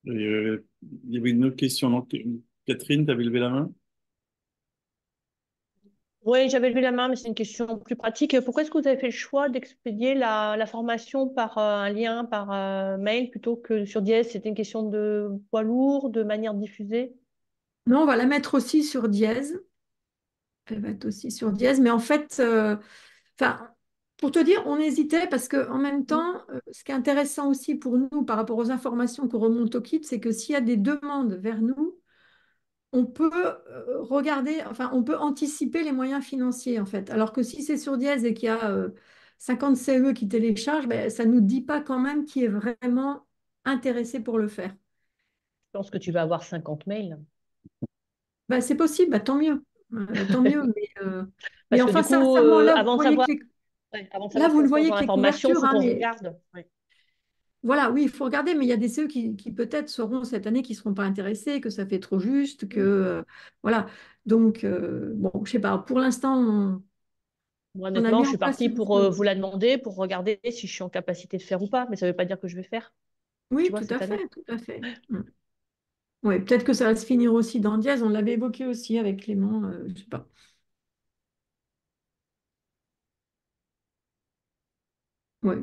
Il y avait une autre question. Non, Catherine, tu avais levé la main? Oui, j'avais levé la main, mais c'est une question plus pratique. Pourquoi est-ce que vous avez fait le choix d'expédier la formation par un lien, par mail, plutôt que sur Diez? C'était une question de poids lourd, de manière diffusée? Non, on va la mettre aussi sur dièse. Elle va être aussi sur dièse, mais en fait, enfin, pour te dire, on hésitait parce qu'en même temps, ce qui est intéressant aussi pour nous par rapport aux informations qu'on remonte au kit, c'est que s'il y a des demandes vers nous, on peut regarder, enfin, on peut anticiper les moyens financiers, en fait. Alors que si c'est sur Dièse et qu'il y a 50 CE qui téléchargent, ben, ça ne nous dit pas quand même qui est vraiment intéressé pour le faire. Je pense que tu vas avoir 50 mails. Ben, c'est possible, ben, tant mieux. Tant mieux. Mais Parce que enfin, du coup, sincèrement, là, avant vous de voyez savoir, que avant de là, savoir vous si le on se lance voyez dans que la les formation, il couvertures, faut hein, qu'on mais regarde. Ouais. voilà, oui, il faut regarder, mais il y a des CE qui peut-être seront cette année, qui ne seront pas intéressés, que ça fait trop juste, que voilà. Donc, bon, je sais pas, pour l'instant, Moi, on a honnêtement, mis je en suis place partie une pour chose. vous la demander, pour regarder si je suis en capacité de faire ou pas. Mais ça ne veut pas dire que je vais faire, tu Oui, vois, tout à cette année. fait, tout à fait. Oui, peut-être que ça va se finir aussi dans Dièse, on l'avait évoqué aussi avec Clément, je sais pas. Oui.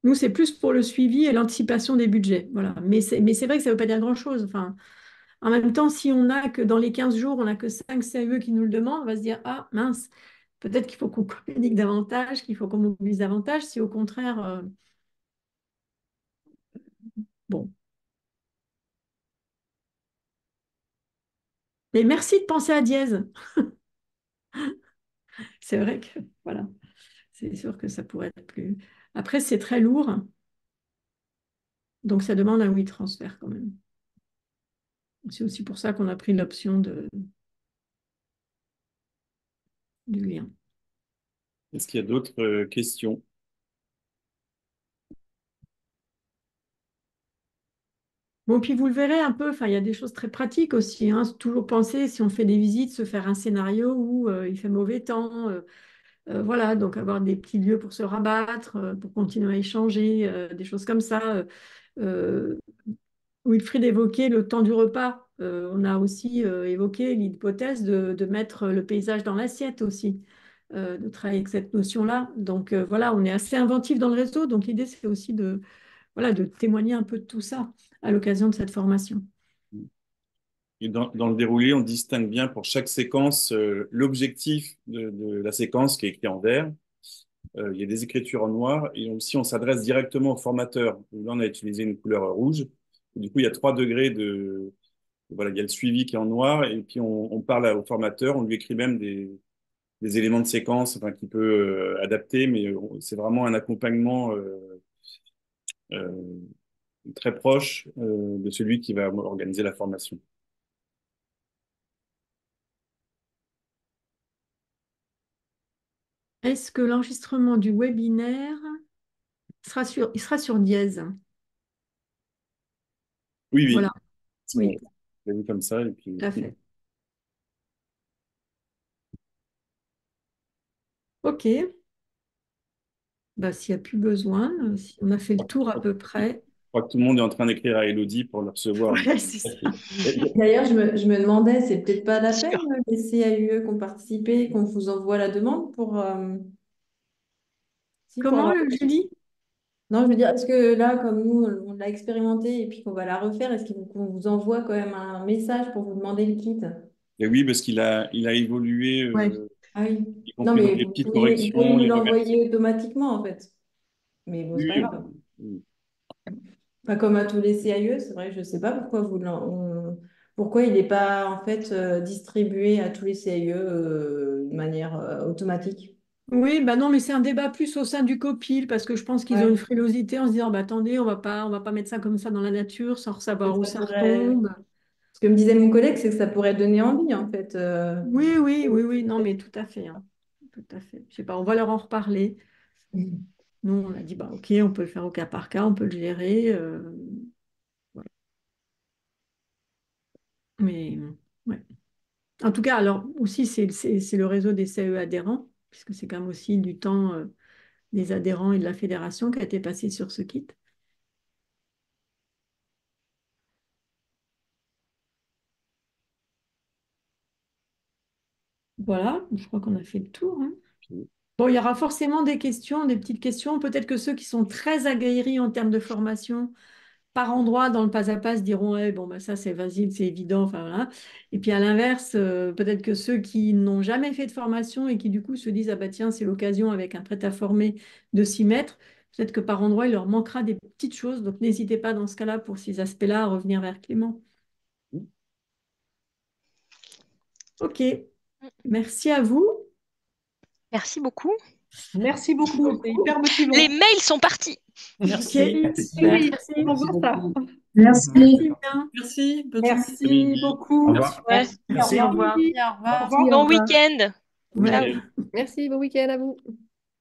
Nous, c'est plus pour le suivi et l'anticipation des budgets. Voilà. Mais c'est vrai que ça ne veut pas dire grand-chose. Enfin, en même temps, si on a que dans les 15 jours, on n'a que 5 CAE qui nous le demandent, on va se dire, ah mince, peut-être qu'il faut qu'on communique davantage, qu'il faut qu'on mobilise davantage. Si au contraire, bon. Mais merci de penser à Dièse. C'est vrai que, voilà, c'est sûr que ça pourrait être plus. Après, c'est très lourd, donc ça demande un oui transfert quand même. C'est aussi pour ça qu'on a pris l'option du lien. Est-ce qu'il y a d'autres questions? Bon, puis vous le verrez un peu, enfin, il y a des choses très pratiques aussi, hein. Toujours penser, si on fait des visites, se faire un scénario où il fait mauvais temps. Voilà, donc avoir des petits lieux pour se rabattre, pour continuer à échanger, des choses comme ça. Euh, Wilfried évoquait le temps du repas. On a aussi évoqué l'hypothèse de mettre le paysage dans l'assiette aussi, de travailler avec cette notion-là. Donc voilà, on est assez inventif dans le réseau. Donc l'idée, c'est aussi voilà, de témoigner un peu de tout ça à l'occasion de cette formation. Et dans le déroulé, on distingue bien pour chaque séquence l'objectif de la séquence qui est écrit en vert. Il y a des écritures en noir et aussi on s'adresse directement au formateur. Là, on a utilisé une couleur rouge. Et du coup, il y a 3 degrés de... Voilà, il y a le suivi qui est en noir et puis on parle au formateur, on lui écrit même des éléments de séquence enfin, qu'il peut adapter, mais c'est vraiment un accompagnement euh, très proche de celui qui va organiser la formation. Est-ce que l'enregistrement du webinaire il sera sur Dièse? Oui, oui. Voilà, oui, Je l'ai vu comme ça et puis... tout à fait. Ok. Bah, s'il n'y a plus besoin, si on a fait le tour à peu près. Je crois que tout le monde est en train d'écrire à Elodie pour le recevoir. Ouais, c'est ça. D'ailleurs, je me demandais, c'est peut-être pas la peine, les CAUE qui ont participé, qu'on vous envoie la demande pour, pour Comment, avoir... Julie? Non, je veux dire, est-ce que là, comme nous, on l'a expérimenté et puis qu'on va la refaire, est-ce qu'on vous envoie quand même un message pour vous demander le kit? Et oui, parce il a évolué, Ouais. Ah oui. y Non, compris dans mais les vous petites pourriez corrections, nous les remerciements. l'envoyer automatiquement, en fait. Mais bon, c'est pas Oui, grave. oui. Pas comme à tous les CAE, c'est vrai, je ne sais pas pourquoi pourquoi il n'est pas en fait distribué à tous les CAE de manière automatique. Oui, bah non, mais c'est un débat plus au sein du COPIL parce que je pense qu'ils ont une Ouais. frilosité en se disant, bah attendez, on va pas mettre ça comme ça dans la nature sans savoir où Ça ça pourrait... retombe. Ce que me disait mon collègue, c'est que ça pourrait donner envie, en fait. Oui, oui, oui, oui, non, mais tout à fait, hein. Tout à fait. Je sais pas, on va leur en reparler. Nous, on a dit, bah ok, on peut le faire au cas par cas, on peut le gérer. Voilà. Mais ouais. En tout cas, alors aussi, c'est le réseau des CE adhérents, puisque c'est quand même aussi du temps des adhérents et de la fédération qui a été passé sur ce kit. Voilà, je crois qu'on a fait le tour, hein. Bon, il y aura forcément des questions, des petites questions. Peut-être que ceux qui sont très aguerris en termes de formation, par endroit, dans le pas à pas, se diront, eh, bon, bah, ça c'est facile, c'est évident. Enfin, voilà. Et puis à l'inverse, peut-être que ceux qui n'ont jamais fait de formation et qui du coup se disent, ah bah tiens, c'est l'occasion avec un prêt-à-former de s'y mettre, peut-être que par endroit, il leur manquera des petites choses. Donc n'hésitez pas dans ce cas-là, pour ces aspects-là, à revenir vers Clément. Ok, merci à vous. Merci beaucoup. Merci beaucoup, c'est hyper motivant. Les mails sont partis. Merci. Ok, super. Oui, Merci. on voit ça. Merci bien. Merci. Bonne Merci beaucoup. Au revoir. Ouais. Merci. Au revoir. Au revoir. Au revoir. Bon week-end. Ouais. Ciao. Merci, bon week-end à vous.